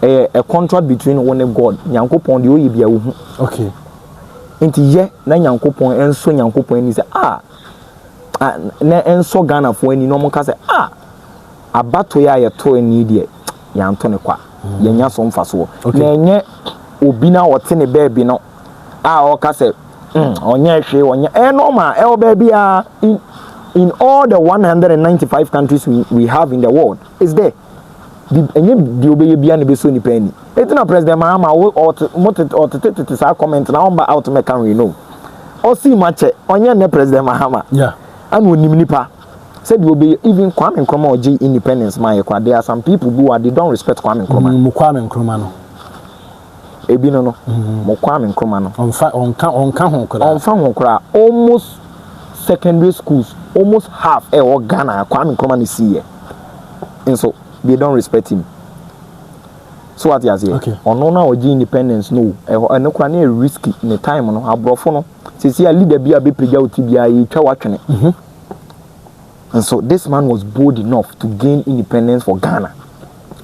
Speaker 1: a contract between one and God nyankopon de oyi bia wo hu
Speaker 2: okay
Speaker 1: nti ye na nyankopon enso nyankopon ni say na enso Ghana fo ani no mo ka say abato ya ye to ani de ya nto ne kwa ye nya so mfa so na enye obi na wote ne baabi no o ka say onye hwe onye normal baby in all the 195 countries we have in the world is there the obey bia ne be so ni pani etina president Mahama or sa comment na on ba out me can we know o si mache onye ne president Mahama
Speaker 2: yeah
Speaker 1: and onim nipa said you obey even Kwame Nkrumah oji independence my kwa there are some people who are they don't respect Kwame Nkrumah
Speaker 2: Kwame Nkrumah no
Speaker 1: ebi no mo Kwame Nkrumah no on fa ho kra almost secondary schools almost half Ghana Kwame Nkrumah is here and so they don't respect him so what you say
Speaker 2: okay
Speaker 1: ono na oji independence no eno kra na risky in the time no abrofo no see a leader bia be pregya otibia yi twa watwene and so this man was bold enough to gain independence for Ghana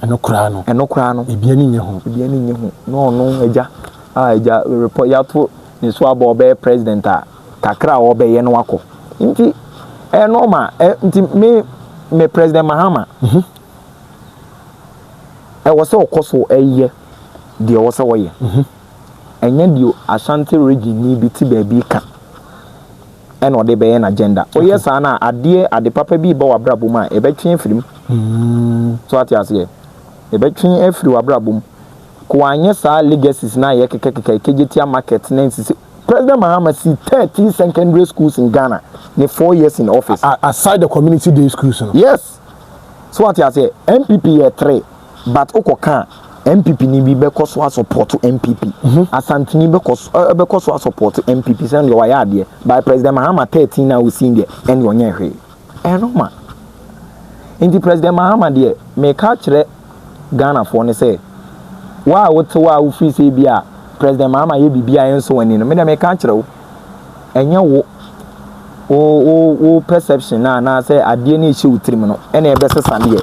Speaker 2: eno kra no ebia ni nye ho no eja report ya to ni so aba obe president kakra obe ye no akọ nti normal nti me president Mahama was so okoso eye de was so ye enye dio Ashanti region ni bi ti baabi ka eno de be an agenda o yes na ade papa bi ba wabrabo ma e be twen firim so ati ase e be twen afiri wabrabo m ko anye sa legacies na ye kekekeke kejetia market na nsisi President Mahama see 30 secondary schools in Ghana in 4 years in office aside the community day schools no?
Speaker 1: Yes so what you say NPP ye 3 but okoka NPP ni bi be koso support to NPP Asante ni be koso support NPP say no waya ade by President Mahama 13 now we see there and onye hwe normal inti President Mahama there make ka kire Ghana for ne say wa wo free say bia President Mahama ye bibia enso wani no me dem ka kire wo enye wo perception na say ade na eche utrim no ene e be sesa ne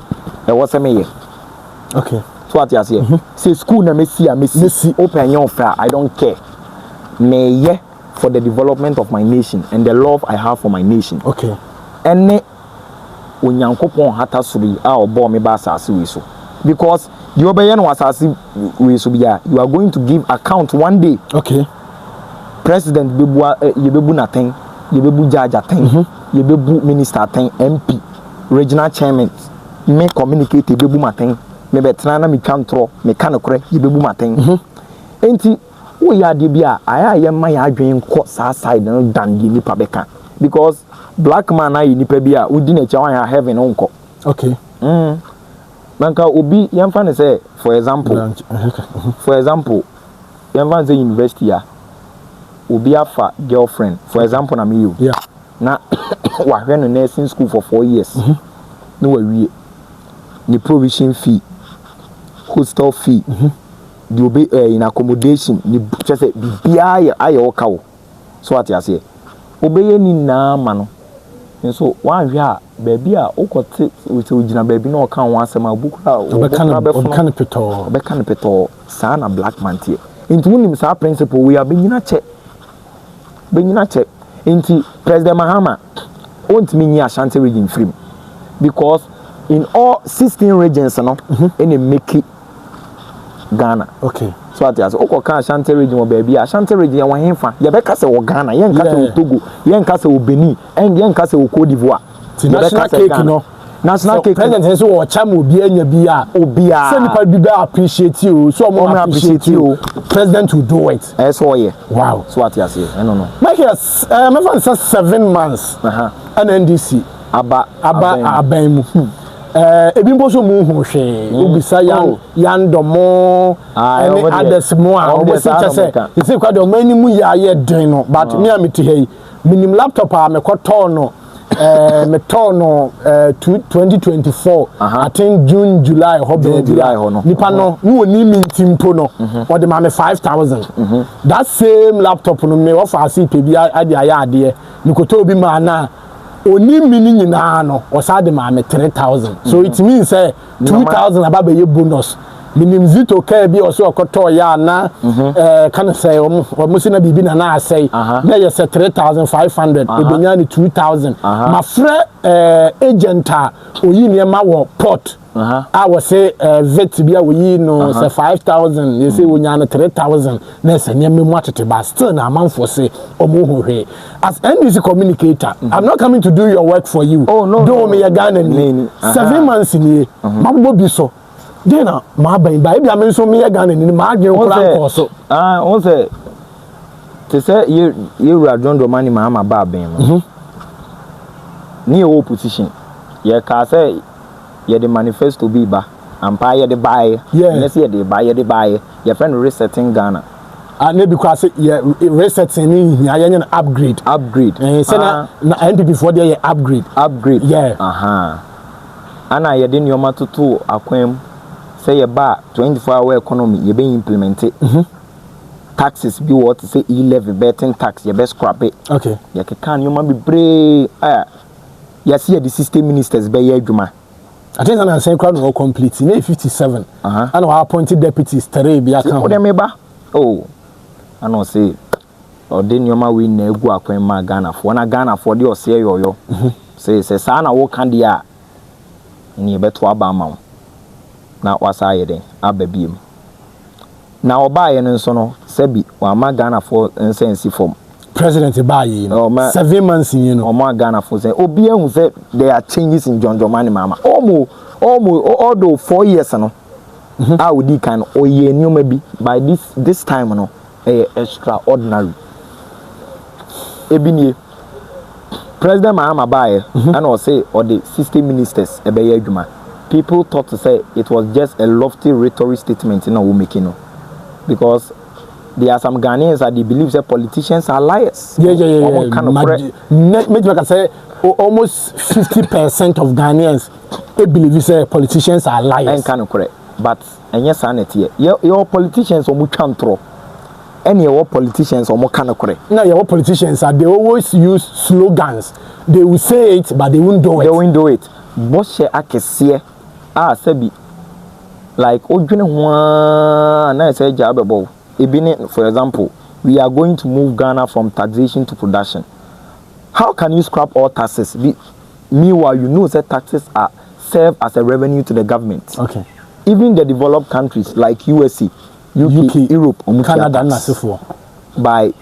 Speaker 1: e wo se me ye
Speaker 2: okay
Speaker 1: so what you say say school na messi open your fair I don't care me ye for the development of my nation and the love I have for my nation
Speaker 2: okay
Speaker 1: ene onyankopon hata suri a obo me ba asase we so because the obeye no asase we so bia you are going to give account one day
Speaker 2: okay
Speaker 1: president bebu yebebu naten yebebu judge aten yebebu minister aten MP regional chairman me communicate yebebu maten me betra na me kantro me kanokre yebebu maten enti wo ya de bia aya ye ma ya adwen ko sa side no dan di nipa beka because black man na yi nipa bia udi na chawan ya heaven onko
Speaker 2: okay
Speaker 1: manka obi yemfa ne say for example yemfa say university ya obi afa girlfriend for example na me you
Speaker 2: yeah
Speaker 1: na wa hwe no nursing school for 4 years no wa wie ni provision fee hostel fee the obey in accommodation ni just bibia aye okawo so what you say obey ni na ma no so wan hwe a baby a okote ogina baby na oka won asema obukura
Speaker 2: obekana
Speaker 1: peto sa na black man tie into nim sa principle we are benyina che into President Mahama won't mean Ashanti region free because in all 16 regions no any make it Ghana
Speaker 2: okay
Speaker 1: so at as okoka Ashanti region o baby Ashanti region wa hemfa ye be ka se wo Ghana ye nka se wo Togo ye nka se wo Benin and ye nka se wo Cote d'Ivoire
Speaker 2: national cake no national cake president say wo cham obi anya bia say nipa bi appreciate you so mo appreciate you president will do it
Speaker 1: so yeah
Speaker 2: wow
Speaker 1: so what you say I don't know
Speaker 2: my yes me fan say 7 months NDC aba mu ebi mbo so mu hu hwe obisa yan domo any others mo a obo se chese ise kwa do mani mu ya ye den no but me amiti hey minim laptop a me koto no me to no 2024 I think June July no nipa no no ni minti mpo no o de ma me 5000 that same laptop no me offer asi pe bi ade ade ni koto bi ma na oni mini nyina no o sa de ma me 3000 so it means 2000 ababa ye bonus minim zito ka bi o so okoto ya na kan say o mo si na bibi na say na ye say 3500 e benya ni 2000 ma frɛ agent a oyi ne ma wo port I was say vet bi a we no say 5000 you say wonya na 3000 na say nyame mu atete ba still na amanfo say omo hohwe as NDC communicator I'm not coming to do your work for you do me ya Ghana ni 7 months ni mabbo bi so then ma ban ba bia me so me ya Ghana ni ma adwen kura ko so
Speaker 1: on say to say you John Dramani Mahama ba ben ni opposition ye ka say ye the manifesto be ba ampa ye the buy let's say the buy your friend resetting Ghana
Speaker 2: and maybe because ye resetting ni ya upgrade say na NPP for there upgrade ana ye the nyoma tutu akwam say ye ba 24-hour economy ye be implement it taxes be what say e-levy betting tax ye be scrap it ye can nyoma be brave ye see the system ministers be ye adwuma I think I'm saying crowd no complete. In 57, and our appointed deputies Tere be account.
Speaker 1: I know say or then your man win go akwen ma Ghana for na Ghana for the say yo. Say sana wo kan dia. Ni beto aba ma. Na wasa ye den ababiem. Na oba ye no so no sebi wa ma Ghana for nsensi form.
Speaker 2: President Ibayi, 7 months in
Speaker 1: Oma Ghana for say obi ehun say there are changes in John Dramani Mahama. Although 4 years no. I would can oye new maybe by this time no extraordinary. Ebini President Mahama bae and or say or the 60 ministers ebeye adwuma. People thought to say it was just a lofty rhetoric statement in we making no. Because there are some Ghanaians that they believe that politicians are liars.
Speaker 2: Make I say almost 50% of Ghanaians they believe that politicians are liars.
Speaker 1: And kind of correct. But and yes, sanity. Your politicians are much any your politicians are more kind of correct.
Speaker 2: No, your politicians are they always use slogans. They will say it, but they won't do it.
Speaker 1: They won't do it. Boshe akesiye sebi like ojune hwa na say jabebo. For example, we are going to move Ghana from taxation to production. How can you scrap all taxes? Meanwhile, you know that taxes serve as a revenue to the government.
Speaker 2: Okay.
Speaker 1: Even the developed countries like USA, UK, Europe,
Speaker 2: Canada,
Speaker 1: by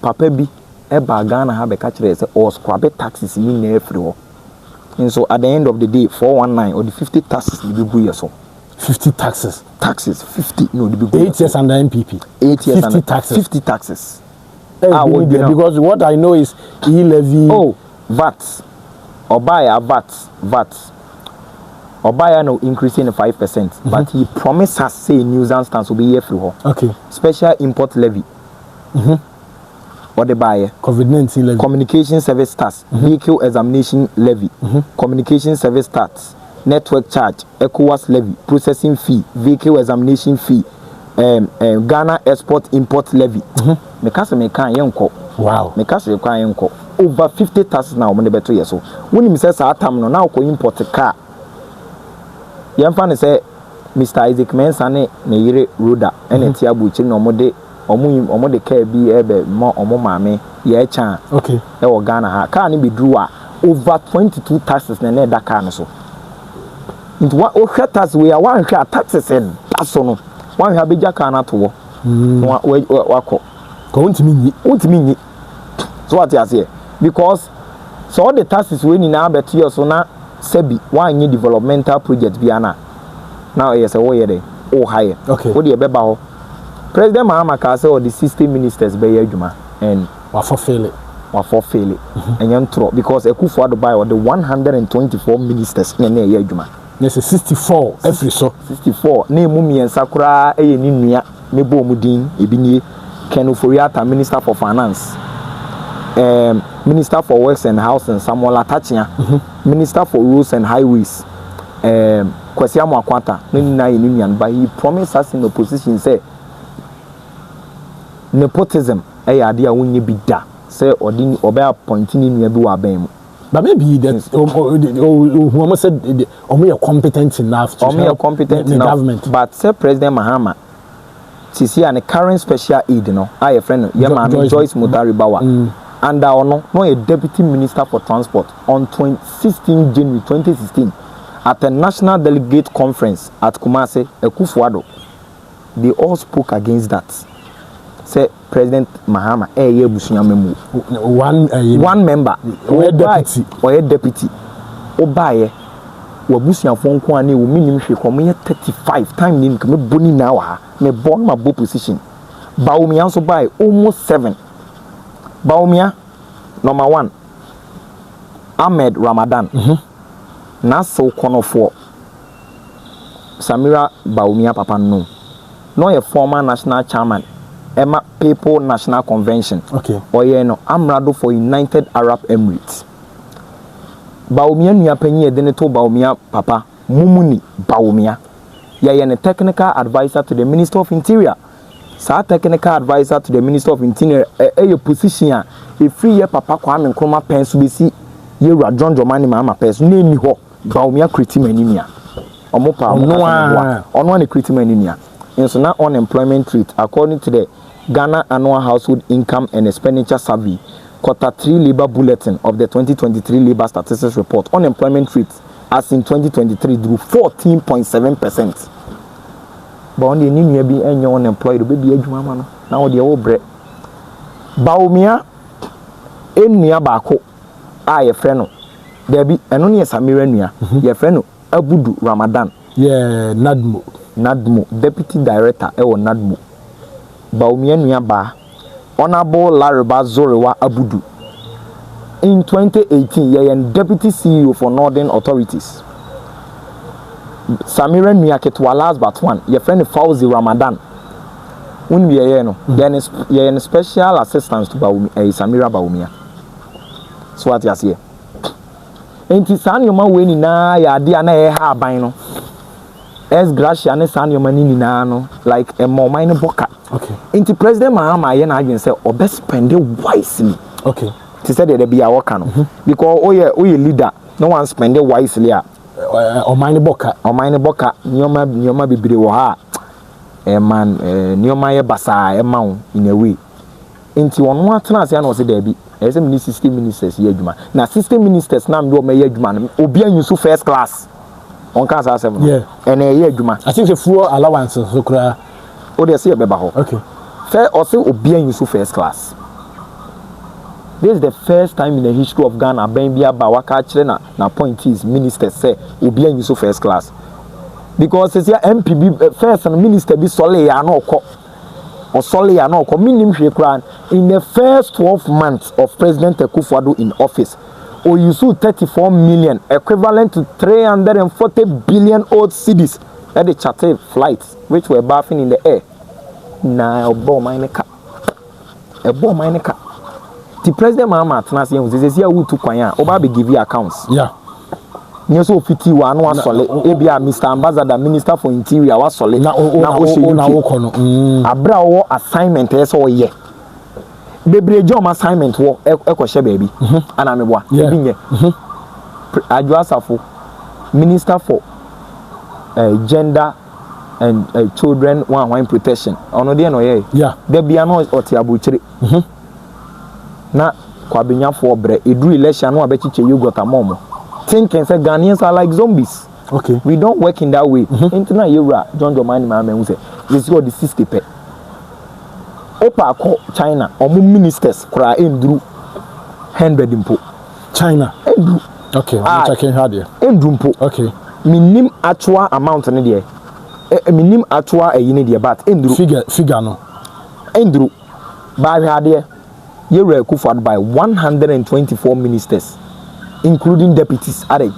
Speaker 1: Papa B, Eba Ghana have a catch or scrap taxes in everywhere. And so at the end of the day, 419 or the 50 taxes will be years so.
Speaker 2: 50 taxes.
Speaker 1: Taxes, 50. No,
Speaker 2: 8 years under NPP.
Speaker 1: 8 years
Speaker 2: 50 taxes.
Speaker 1: 50 taxes.
Speaker 2: Because what I know is e-levy.
Speaker 1: VAT. VAT. Obaya no increasing 5%, but he promised us say nuisance tax will be here for her.
Speaker 2: Okay.
Speaker 1: Special import levy. Or the buyer.
Speaker 2: COVID-19 levy.
Speaker 1: Communication service tax. Vehicle examination levy. Communication service tax. Network charge, ECOWAS levy, processing fee, vehicle examination fee, Ghana export import levy.
Speaker 2: Wow.
Speaker 1: Over 50 taxes now when the better year so. When you say time now ko import a car. Yamfan say Mr. Isaac Mensane ne yire Roda ene tia buchi no mode omo de car bi ebe mo omo maame ye chan.
Speaker 2: Okay.
Speaker 1: E wo Ghana ha car ni be drew over 22 taxes na that car no so. Into what taxes we are one taxes and that's on one have a cana to walk. So what you say? Because so all the taxes we need now bet you so now sebi one new developmental project biana. Now yes a way there. Oh higher.
Speaker 2: Okay.
Speaker 1: What do you beba? President Mahama say or the 60 ministers be adwuma and
Speaker 2: wa for fail it.
Speaker 1: And young throw because a coup for the buy or the 124 ministers in a year adwuma.
Speaker 2: There's a 64 every so
Speaker 1: 64 ne mumi en sakura eye ni nua ne bo mudin ebini Kenu Foriata Minister for Finance, Minister for Works and Housing Samuel Atachia, Minister for Roads and Highways Kwesi Amoakwanta ne na union, but he promised us in opposition say nepotism ade a wonye bi da say odin obe appointing nua bi wa ban mu
Speaker 2: But maybe that who said are competent enough to help the government.
Speaker 1: But say President Mahama, Sisi and the current special aid, you know, I a friend, Joyce Mutari Bawa, and no a deputy minister for transport on 16 January 2016 at a national delegate conference at KUMASI, Ekufuado. They all spoke against that. Say President Mahama, one member, or a deputy, Obaye, Wabusian phone Kwane, minimum 35 times in Boni now, me born my bow position. Baumia also buy almost 7. Baumia, number 1, Ahmed Ramadan, Naso Kono 4, Samira Baumia Papa no. No a former national chairman, Emma People National Convention.
Speaker 2: Okay.
Speaker 1: Or no, Amrado for United Arab Emirates. Baumia niya penye deneto Baumia Papa Mumuni Baumia. Ye technical advisor to the Minister of Interior. Sa technical advisor to the Minister of Interior a position a free year Papa Kwame Nkrumah pens be see ye John Dramani Mahama pens name me ho Baumia critimaninia. Omopa ono one critimaninia. And so now unemployment rate, according to the Ghana Annual Household Income and Expenditure Survey, Q3 Labor Bulletin of the 2023 Labor Statistics Report, unemployment rate as in 2023 grew 14.7%. But on the new be any unemployed, baby age mama now the old bread. Baumia in near Bako, a friend. There be and only a Samirania, your friend Abudu Ramadan.
Speaker 2: Yeah,
Speaker 1: Nadmo, Deputy Director, Nadmo. Baumia Niaba, Honorable Lariba Zorewa Abudu. In 2018, ye and Deputy CEO for Northern Authorities. Samira Niaketwa last but one, your friend Fauzi Ramadan. When we are no, ye and special assistance to Samira Baumia. So what you say? Enti Sanyoma weni na ya dia na e ha ban no. Es gracia ne Sanyoma ni na no like a more mine boka.
Speaker 2: Okay.
Speaker 1: Enti President Mahama ye na adwen say obe spend wisely.
Speaker 2: Okay.
Speaker 1: Ti said there be a worker no. Because oye leader no one spend wisely a.
Speaker 2: O mine boka
Speaker 1: nyoma bebre wo ha. Man nyoma ye basa e ma in a way. Enti wonu atena ase na o se there be I say 60 ministers here juma. Na 60 ministers na me me juma obi anyusu first class. On can say 7.
Speaker 2: Yeah.
Speaker 1: And here juma.
Speaker 2: I think the fuel allowance so kra.
Speaker 1: O dey say be ba ho.
Speaker 2: Okay.
Speaker 1: Fair or say obi anyusu first class. This is the first time in the history of Ghana ben bia ba waka kire na point is ministers say obi anyusu first class. Because say NPP first and minister be sole ya na okọ. Or solely and all communing in the first 12 months of President Ekufuado in office, or you saw 34 million, equivalent to 340 billion old cities at the charter flights, which were bathing in the air. Now, a bomb mine car. The President Mahama Tanasian was this year who took Kwaya, Oba be give you accounts.
Speaker 2: Yeah.
Speaker 1: Near so 51 was solid. Ebia Mr. Ambassador, Minister for Interior was solid. Now, Abra assignment is all year. Baby, job assignment war Ekoshe baby. And I'm a boy. Adjuasafo, Minister for Gender and Children Wine Protection. Ono dey no ye.
Speaker 2: Yeah.
Speaker 1: There be no otiabuchiri. Na kwabinya for bre edu election no abechiche you got a momo. Thinking say Ghanaians are like zombies.
Speaker 2: Okay.
Speaker 1: We don't work in that way. Interna Yura, John Dramani Mahama who say this got the 60 pe. Opa ko China, omu ministers kura endru 100 impo.
Speaker 2: China.
Speaker 1: Endru.
Speaker 2: Okay, I'm checking hard here.
Speaker 1: Endru impo.
Speaker 2: Okay.
Speaker 1: Minim actual amount ne there. Minim actual yini there but endru.
Speaker 2: Figure no.
Speaker 1: Endru. Ba hwa there. Yura Ekufuado by 124 ministers. Including deputies, are they?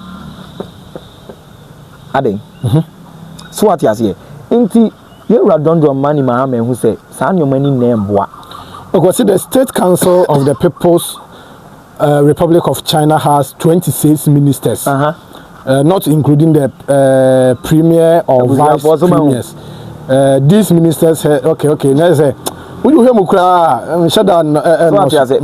Speaker 1: So what you say? Inti you John Dramani Mahama who say, "San your money name boa."
Speaker 2: Okay, see the State Council of the People's Republic of China has 26 ministers, not including the premier or vice premiers. These ministers, okay, let's say you hear Mukra, shut down.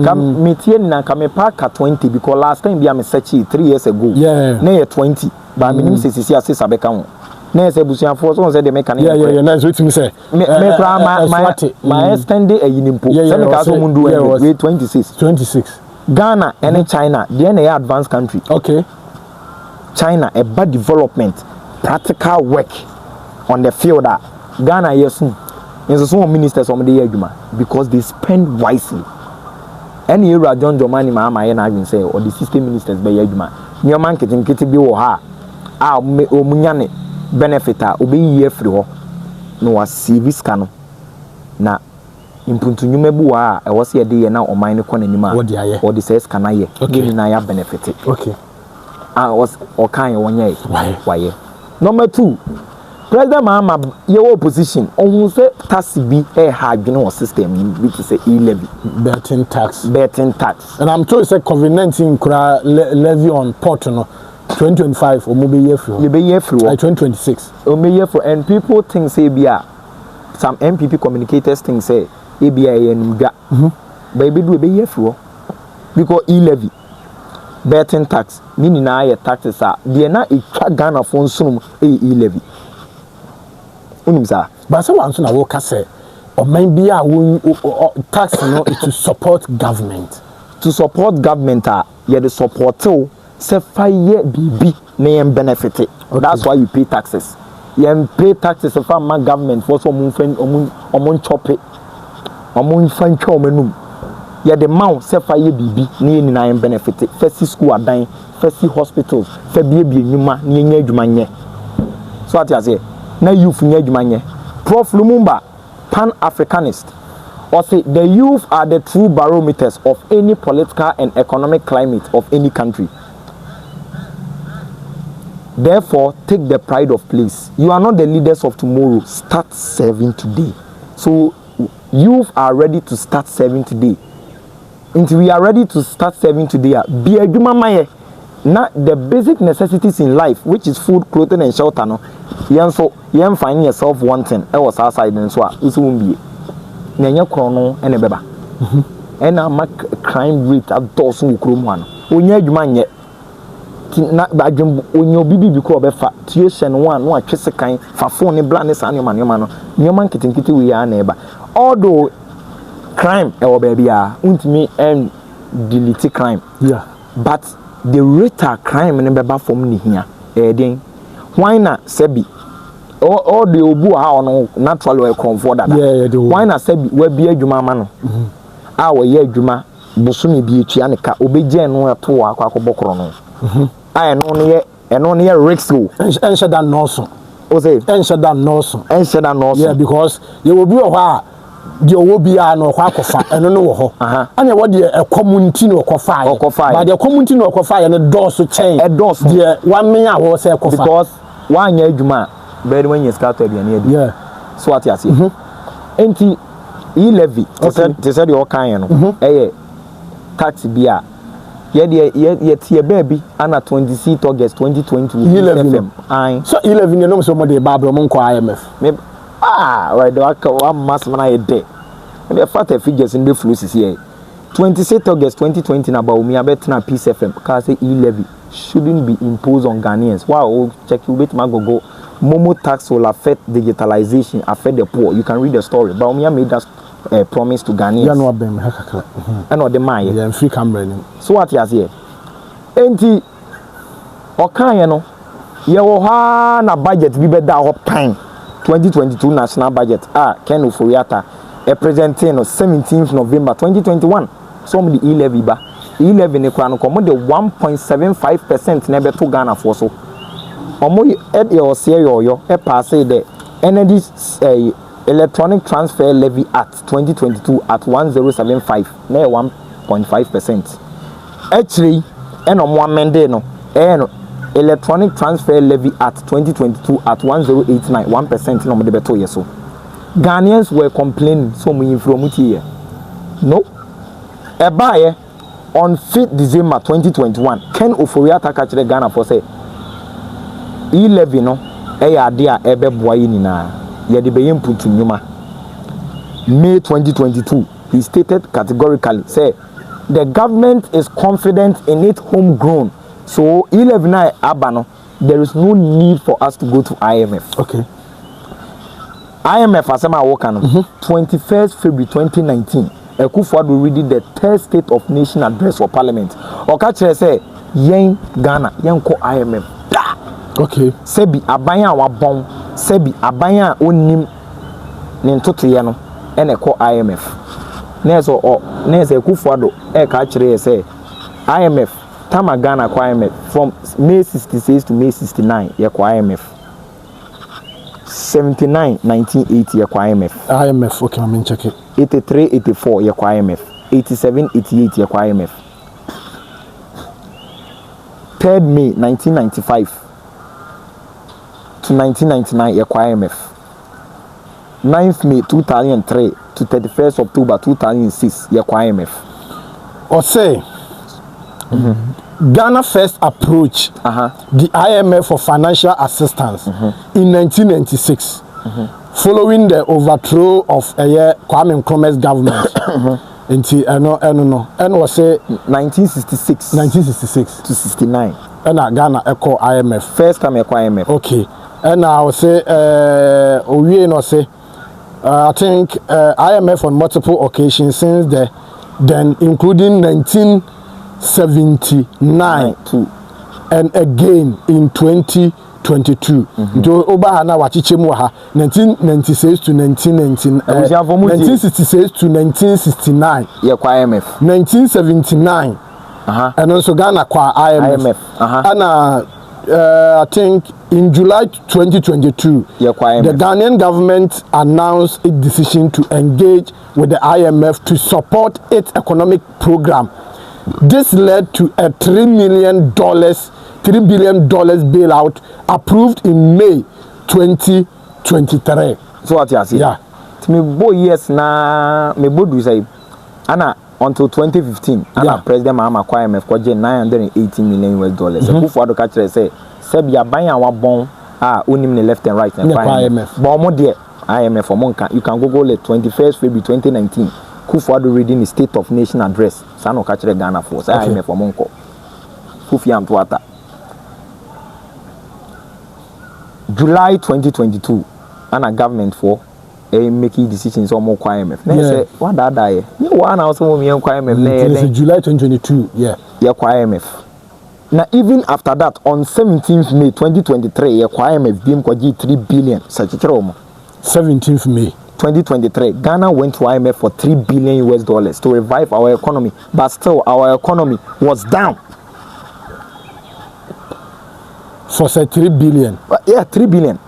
Speaker 1: Come meet here and come a park at 20 because last time we am search 3 years ago.
Speaker 2: Yeah,
Speaker 1: near 20. But me says Sabeka. Near Sabusian for so said the mechanic.
Speaker 2: Yeah, nice what you say.
Speaker 1: My extended a unimpo. Yeah,
Speaker 2: 26.
Speaker 1: Ghana and China, the NA advanced country.
Speaker 2: Okay.
Speaker 1: China, a bad development, practical work on the field that Ghana, yes, is some ministers of the year because they spend wisely. Any era John Jomani Mahama and I can say, or the system ministers by Yajuma. Near marketing kitty be or ha. Ah, Munyane benefita, obey ye free. No, a CV scanner. Na impuntu nyumebua, I was here day now on mine economy, or the says can I give na benefit.
Speaker 2: Okay.
Speaker 1: I was or kind 1 year. Why? Number 2. President Mahama, your opposition, almost say tax be a hard system, which is a e-levy.
Speaker 2: Betting tax.
Speaker 1: And
Speaker 2: I'm told it's a COVID-19 levy on Porto 2025 or maybe year through.
Speaker 1: You be year through.
Speaker 2: 2026.
Speaker 1: Or maybe year through. And people think say some NPP communicators think say ABI and baby do be year through because e-levy. Betting tax, meaning I taxes are they na a Ghana phone soon e-levy.
Speaker 2: But someone soon I will say, or maybe I will tax is to support government.
Speaker 1: To support government, you the support too. Say 5 year BB name benefit. Okay. That's why you pay taxes. You pay taxes if I'm my government for some chop it. Yeah, the amount say 5 year BB name benefit. First school are dying, first hospitals, first baby nyuma nye jumanye. So what you say? Na youth nye jumanye. Prof Lumumba, Pan-Africanist, or say the youth are the true barometers of any political and economic climate of any country. Therefore, take the pride of place. You are not the leaders of tomorrow. Start serving today. So, youth are ready to start serving today. Until we are ready to start serving today, be a jumamaye. Now, the basic necessities in life, which is food, clothing, and shelter, no, you find yourself wanting. I was outside and so it won't be. Nanya chrono and a beba. And I make crime rate at Dawson Krumwan. When you man yet. Not by Jim, when your baby become a fat, tuition one kiss a kind for phone and blindness and your man getting kitty we are neighbor. Although crime, our baby are, me and delete crime.
Speaker 2: Yeah.
Speaker 1: But the rate of crime and beba from here, why not Sebi? All the obu are natural way comfort that.
Speaker 2: Yeah,
Speaker 1: why not Sebi? Where be a Juma man? Our year Juma, Bosumi be Chianica, Obejan no to a Quacobocrono. I know near Rixo.
Speaker 2: And shut down Norson.
Speaker 1: And shut down
Speaker 2: Norson.
Speaker 1: Yeah,
Speaker 2: because you will be a while. You will be an or quack and no. And what a community no fire. But the community no fire and a door to change. A door, dear, 1 minute I was
Speaker 1: because 1 year Juma, better when you start to be near.
Speaker 2: Yeah.
Speaker 1: So what you see. Ain't e-levy. They said your kind, tax beer. Yeah, baby, and at 26 August 2020,
Speaker 2: 11. So 11, you know, somebody Barbara Monco IMF.
Speaker 1: Right, one mass man a day. The fatter figures in the flushes here. 26 August 2020, about me, I bet na Peace FM, because e-levy shouldn't be imposed on Ghanaians. Wow, check you with Magogo. Momo tax will affect digitalization, affect the poor. You can read the story. But me, I made that promise to Ghanaians.
Speaker 2: You know them,
Speaker 1: I know the mind.
Speaker 2: Yeah, free camera.
Speaker 1: So what you say? Enti okay, you know, you have na budget be better up time. 2022 national budget. Ken Ufuriata presenting on 17th November 2021. Some the e-levy ba. E-levy ne kwa no komo de 1.75% na be to Ghana for so. Omo e your say yo pass the energy electronic transfer levy act 2022 at 1075 na 1.5%. Actually and omo amende no electronic transfer levy at 2022 at 1089 1% no de beto yeso. Ghanaians were complaining so many from here. No. Ebaye on 5th December 2021 Ken Oforiata catch the Ghana for say e-levy no ade a ebe boa yi nyina ye de be yemputu nyuma May 2022, he stated categorically, say, the government is confident in its homegrown. So 11 abano, there is no need for us to go to IMF.
Speaker 2: Okay.
Speaker 1: IMF asema workano 21st February 2019. Ekufuado reading the third State of Nation address for Parliament. Okache say yen Ghana yen ko IMF.
Speaker 2: Okay.
Speaker 1: Sebi abanya wabon, sebi abanya onim ne ntotoye no ene ko IMF. Neso Ekufuado ka kire say IMF Tama Ghana ko IMF from May 66 to May 69 ye ko IMF. 79 1980 ye ko IMF.
Speaker 2: IMF okay, I'm check it.
Speaker 1: 83 84 ye ko IMF. 87 88 ye ko IMF. 3rd May 1995 to 1999 ye ko IMF. 9th May 2003 to 31st October 2006 ye ko IMF.
Speaker 2: Or say Ghana first approached the IMF for financial assistance in 1996, following the overthrow of Kwame Nkrumah's government. And was say 1966
Speaker 1: to 69.
Speaker 2: And Ghana echo IMF.
Speaker 1: First time echo IMF.
Speaker 2: Okay. And I will say, I think IMF on multiple occasions since then, including 1979 and again in 2022. To Obahana wachichemu ha 1996 to 1966 to 1969.
Speaker 1: Yeah, kwa IMF.
Speaker 2: 1979. And also Ghana kwa IMF. And I think in July 2022, the Ghanaian government announced its decision to engage with the IMF to support its economic program. This led to a $3 billion bailout approved in May 2023.
Speaker 1: So what you say?
Speaker 2: Yeah.
Speaker 1: Me boy yes na me bodu say ana until 2015 ana President Mahama kwa IMF kwa $980 million. Ekufuado ka kire say sebia ban a wabon a onim ne left and right and IMF. But mo de IMF omonka you can Google it 21st February 2019. Kufuado reading the State of Nation address. Sano ka kire Ghana for say IMF omonko. Kufi am tuata. July 2022 ana government for making decisions on more IMF. They say what that die? You one also me IMF.
Speaker 2: July 2022. Yeah
Speaker 1: IMF. Now even after that on 17th May 2023 IMF beam kwa $3 billion.
Speaker 2: 17th May
Speaker 1: 2023 Ghana went to IMF for $3 billion to revive our economy, but still our economy was down.
Speaker 2: For say 3 billion.
Speaker 1: Yeah, 3 billion.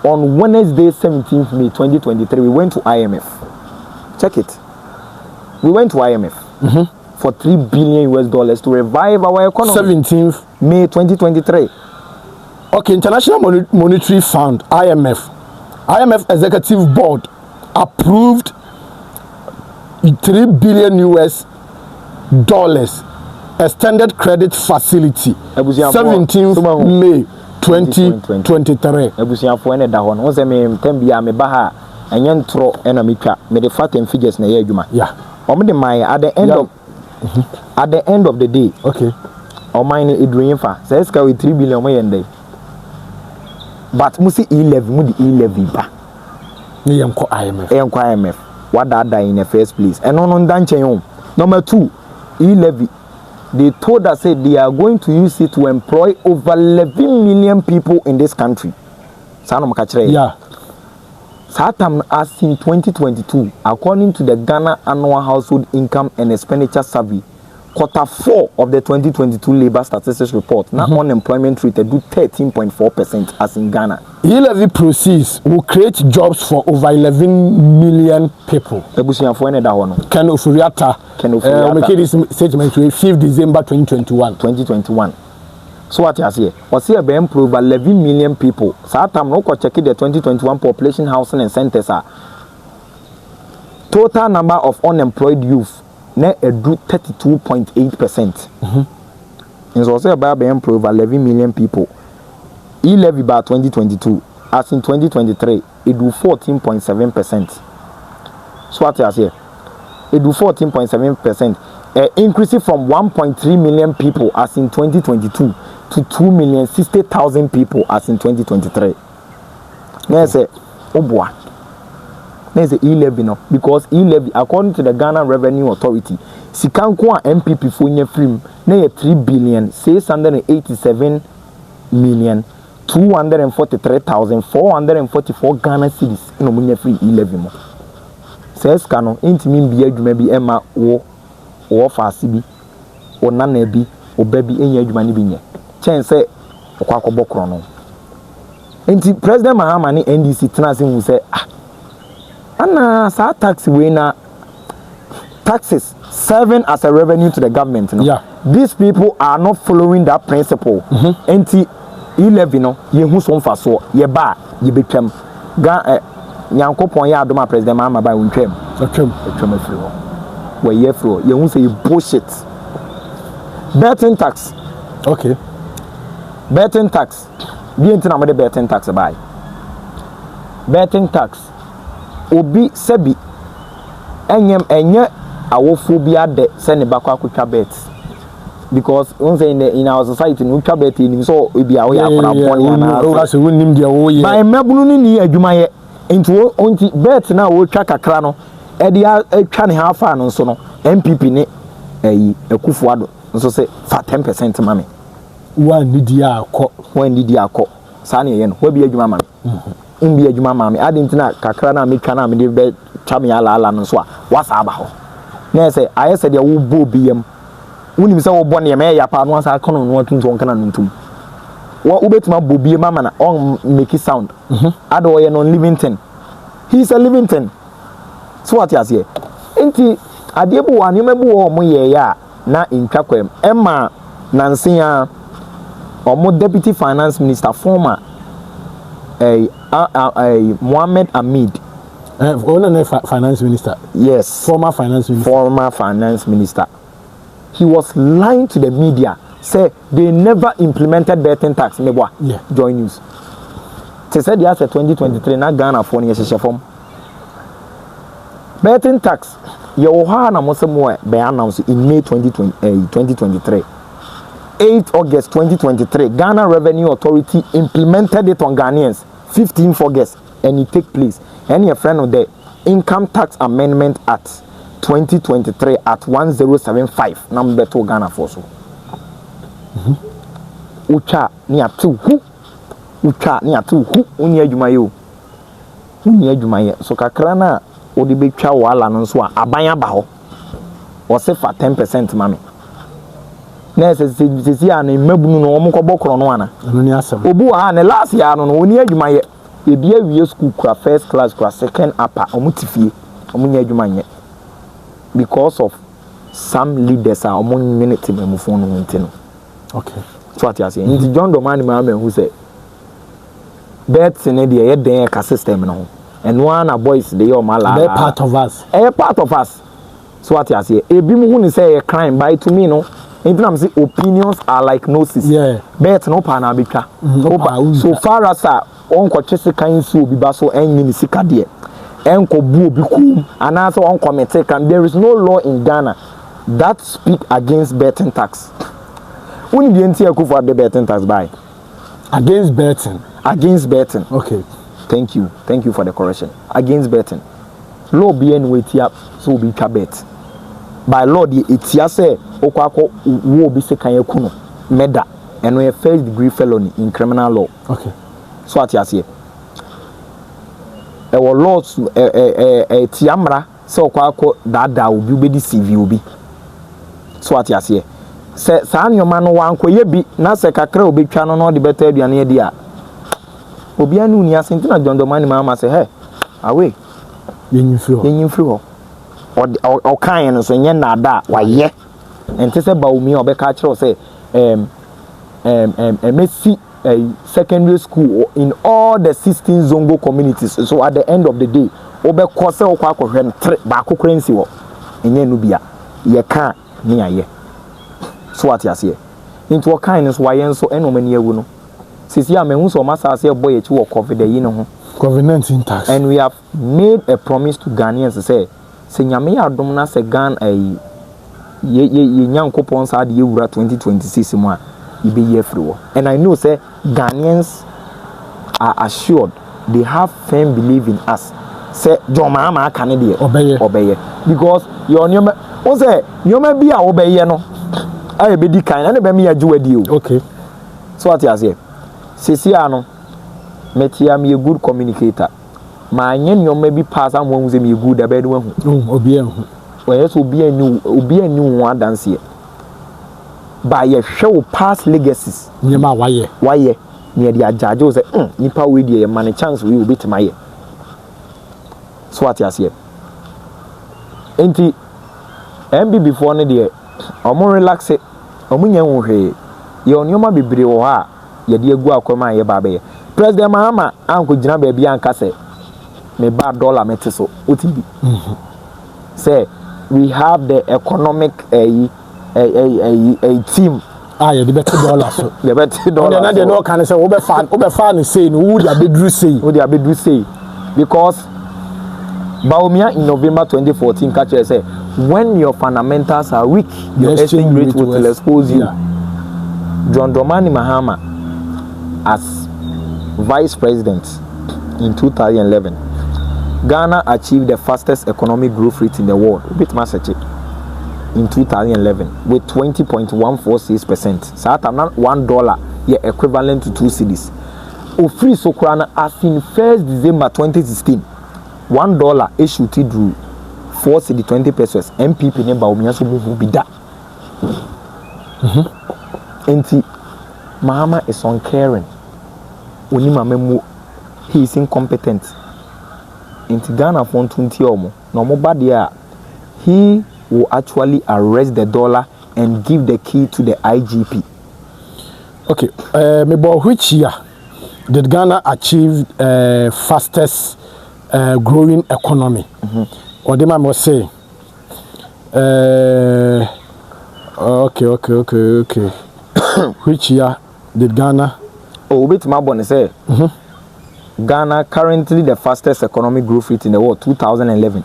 Speaker 1: On Wednesday, 17th May 2023, we went to IMF. Check it. We went to IMF for $3 billion to revive our economy.
Speaker 2: 17th
Speaker 1: May 2023.
Speaker 2: Okay, International Monetary Fund, IMF Executive Board approved $3 billion extended credit facility 17th May 2023.
Speaker 1: Ebusiafo ene da ho no se me tambia me ba ha enye ntro ena metwa me the fact and figures na ye adwuma.
Speaker 2: Yeah.
Speaker 1: Omde my at the end of the day.
Speaker 2: Okay.
Speaker 1: O mine edruyin fa. Say ska we 3 billion mo yende. But musi E11 mu di E11 ba.
Speaker 2: Ni yenko IMF.
Speaker 1: Yenko IMF. What that in the first place. And on danchen home. Number 2, E11. They told us that they are going to use it to employ over 11 million people in this country.
Speaker 2: Yeah.
Speaker 1: Satam as in 2022, according to the Ghana Annual Household Income and Expenditure Survey, Q4 of the 2022 Labor Statistics Report, now unemployment rate do 13.4% as in Ghana.
Speaker 2: E-levy proceeds will create jobs for over 11 million people. Ken Ofuriata make this statement to 5th December 2021.
Speaker 1: So what you say? What's here be improve 11 million people. So time no go check the 2021 population housing and census. Total number of unemployed youth na edu 32.8%. And so say be improve 11 million people. E-levy by 2022, as in 2023, it do 14.7%. So what I say, it do 14.7%, increasing from 1.3 million people as in 2022 to 2,060,000 people as in 2023. There's a boy. There's a E-levy no, because E-levy, according to the Ghana Revenue Authority, Sikanko and NPP for your film, near 3,687,243,444 Ghana cedis in Omunia free E-levy. Says Cano, intimate be maybe Emma or Fasibi or Nanebi or baby in your money. Chance say, Okwako Bokrono. Inti President Mahama ni NDC Tanasim will say, Anna, sa tax winner taxes serving as a revenue to the government. No? Yeah. These people are not following that principle. Inti E-levy no, ye who son faso, ye ba, ye become Nyanko Ponya Doma President Mahama by Unchem. A trim floor. Where ye floor, ye won't say bullshit. Betting tax.
Speaker 2: Okay.
Speaker 1: Betting tax. Be into the betting tax by. Betting tax. Obi Sebi. Enyem enye awophobia de send back akucha bets. Because in our society, no bet in so we are by Mabuni ni adwuma into onti bet na wo twa kakra no e dia twa ne half an so no NPP ne Ekufuado nso se fa 10% mame
Speaker 2: one nidi
Speaker 1: akọ sa ne ye no wa bi adwuma mame mbi adwuma mame ade ntina kakra na meka na me de be twa me ala no so a wasa aba ho na se aye se de wo bo biem woni mi se wo bo ne me ya pa no asa kono no atunto nka na ntum wa ubetima bobie mama na on make sound ado ye non living thing, he's a living thing. So what you say enti ade bu wa ne mebu wo mo ye ya na intwakwem emma nansia omo deputy finance minister former Mohammed Ahmed
Speaker 2: finance minister.
Speaker 1: Yes,
Speaker 2: former finance
Speaker 1: minister. He was lying to the media. Say they never implemented betting tax. Yeah. Join news. They said yes, 2023 na Ghana for near form. Betting tax. Yohana Mosemo be announced in May 2023. 8 August 2023, Ghana Revenue Authority implemented it on Ghanaians. 15th August, and it take place. And your friend of the Income Tax Amendment Act 2023 at 1075. Number 2 Ghana for so. Ucha ni atu hu unya adwumaye so kakra na odi betwa wala no so aban aba ho o se fa 10% mame na se ya na mabunu no omo kobokro no ana
Speaker 2: no ni asem
Speaker 1: obu ha na last year no oni adwumaye e bia wie school kra first class kra second upper omutifie omunya adwumaye because of some leaders are omo minute memufo no ntino.
Speaker 2: Okay.
Speaker 1: So what you are saying? It's John Domani Mahama who say bets in the den system no. And one a boys they all mala.
Speaker 2: They're part of us.
Speaker 1: Part of us. So what you say? A bimu who say a crime by to me no. In terms of opinions are like gnosis.
Speaker 2: Yeah.
Speaker 1: Bet no panabika. So far as onko chese kan so bi ba so enyi ni sika de. Enko bu obi kum anaso onko mete kan. There is no law in Ghana that speak against betting tax. When the NTI go for the betting tax by
Speaker 2: against betting.
Speaker 1: Okay, thank you for the correction. Against betting, law be anyway up so be bet. By law the etia say okwako wo be se kan yakuno meda and we first degree felony in criminal law.
Speaker 2: Okay,
Speaker 1: so what you say? Our laws tiamra say okwako dada obi be di CV obi. So what you say? Se saa nyoma no wankoye bi na se kakra obetwa no de beta aduane adi a obi anu ni asenti na John Domani Mahama se he awe yenyimfiri ho o kan no so nye na ada waye enti se ba omi obeka kire se MSc secondary school in all the 16 zongo communities. So at the end of the day obekọ se okwa akohwe no ba akokrensi wo enye no bia ye kan ni aye. So what you say? Into a kindness why and so many no. Since ya me so massa say boy chi wo COVID-19
Speaker 2: tax.
Speaker 1: And we have made a promise to Ghanaians to say se nyame adom na se gan ye nyankopon sa de yewura 2026 mu a ibe ye free wo. And I know say Ghanaians are assured, they have firm belief in us. Say John Mahama aka ne de obeye because your nyoma o say nyoma bi a obeye no aye be di kan na be me ajuwadi o.
Speaker 2: Okay,
Speaker 1: so what you say sesi ano metia me a good communicator ma anye nyoma bi pass am won say me good abed wan hu
Speaker 2: obi en hu
Speaker 1: oye so obi ani hu adanse ba ye hwe past legacies
Speaker 2: nyema waye
Speaker 1: ne de ajaje o say nipa we de ye man chance we obi temaye. So what you say enti MB before ne de omo relax it omo nya hu hwe ye onyoma bebre wo ha ye de agu akwama ye ba be President Mahama anko gina ba bia anka say me ba dollar mete so otibi say we have the economic a team
Speaker 2: ye de better dollar so
Speaker 1: the better dollar
Speaker 2: na de no kan say wo be fa ne say no wo de abedru say because Baumia in November 2014 catch say when your fundamentals are weak your exchange rate will expose you. John Dramani Mahama as vice president in 2011 Ghana achieved the fastest economic growth rate in the world in 2011 with 20.146%. So that $1 yeah equivalent to 2 cedis. Ofri Sokrana as in 1st December 2016 $1 issued drew 4 cedi 20 pesos. NPP ne Baumia so move be that. Enti Mahama is uncaring. Onima memu he is incompetent. Enti Ghana for 20 omo. No mo bad here. He will actually arrest the dollar and give the key to the IGP. Okay, which year did Ghana achieve fastest growing economy? Or the man must say, okay. Which year did Ghana?
Speaker 1: Oh, wait, my bonnet say. Ghana currently the fastest economic growth rate in the world, 2011.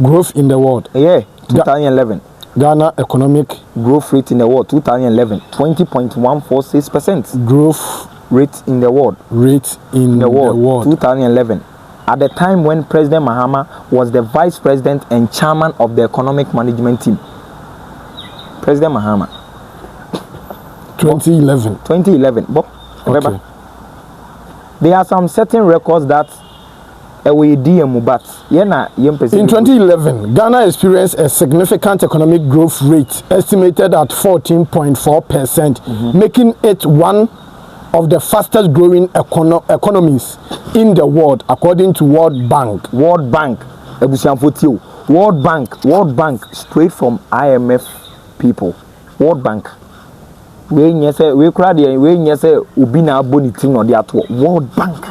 Speaker 2: Growth in the world?
Speaker 1: Yeah, 2011.
Speaker 2: Ghana economic
Speaker 1: growth rate in the world, 2011, 20.146%.
Speaker 2: Growth
Speaker 1: rate in the world.
Speaker 2: Rate in the world.
Speaker 1: 2011. At the time when President Mahama was the vice president and chairman of the economic management team. President Mahama.
Speaker 2: 2011.
Speaker 1: 2011.
Speaker 2: Okay.
Speaker 1: There are some certain records that in
Speaker 2: 2011, Ghana experienced a significant economic growth rate estimated at 14.4%, making it one of the fastest growing economies in the world, according to World Bank.
Speaker 1: World Bank, straight from IMF people. World Bank. World Bank,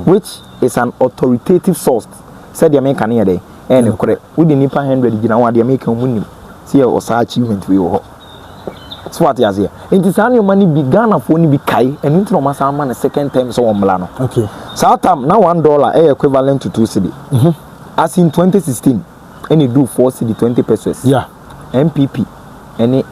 Speaker 1: which is an authoritative source. Said the American here day, and correct. We didn't pay 100. You know what the American money? See our achievement we owe. That's what you say. In this annual money began of only be kai and into Masama a second time so on Milano.
Speaker 2: Okay.
Speaker 1: So now $1 equivalent to 2 cedi. As in 2016, and you do 4 cedi 20 pesos.
Speaker 2: Yeah.
Speaker 1: NPP any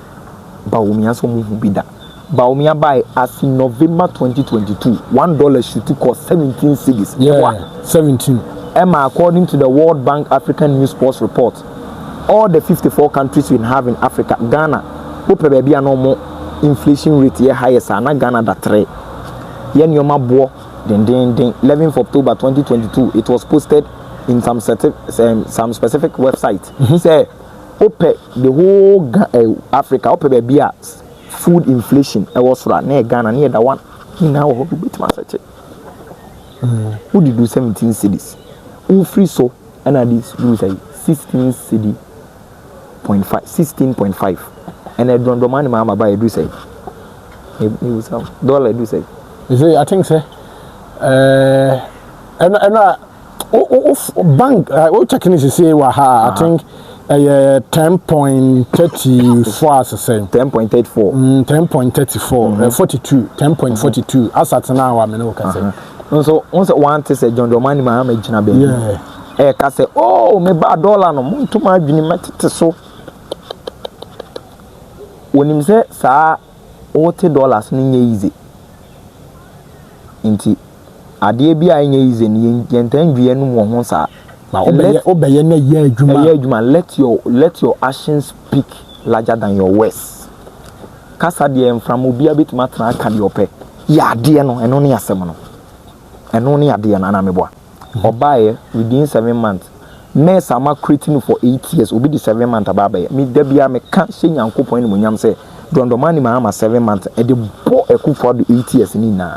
Speaker 1: Baumia so move be that. Baumia buy as in November 2022, $1 should cost 17 cedis.
Speaker 2: Yeah, 17.
Speaker 1: Emma, according to the World Bank African News Post report, all the 54 countries we have in Africa, Ghana, who probably a normal inflation rate here highest, and Ghana that 3. Yen Yoma Bo, then 11th October 2022, it was posted in some specific website. Say, Ope the whole Africa, Ope be a food inflation. I was right near Ghana near the one. Now hope you beat my search. Who did do 17 cities? Who free so and at this do say 16 cedi 16.5 and I don't demand Mahama buy do say it was $1 do say.
Speaker 2: You say I think say bank checking is say I think 10.34 as I say
Speaker 1: 10.34
Speaker 2: 10.34 42 10.42 as at now I mean okay say.
Speaker 1: So once one to say John Dramani Mahama Jinabe.
Speaker 2: Yeah.
Speaker 1: ka say oh me ba dollar no monto ma adwini metete so wonim say saa $40 ni nye easy nti ade bi a nye easy ni yentanwie no mo ho saa
Speaker 2: ma obeye na ye adwuma
Speaker 1: let your actions speak larger than your words kasa de enfram obi abetima tena aka de opɛ ya ade no eno ne asɛm no eno ne ade na meboa obaye within 7 months me sama creating for 8 years obi di 7 months ababaye me da bia me ka hye nyankopɔn ni monyam sɛ dondomani Mahama 7 months e de bo ekufo do 8 years ni na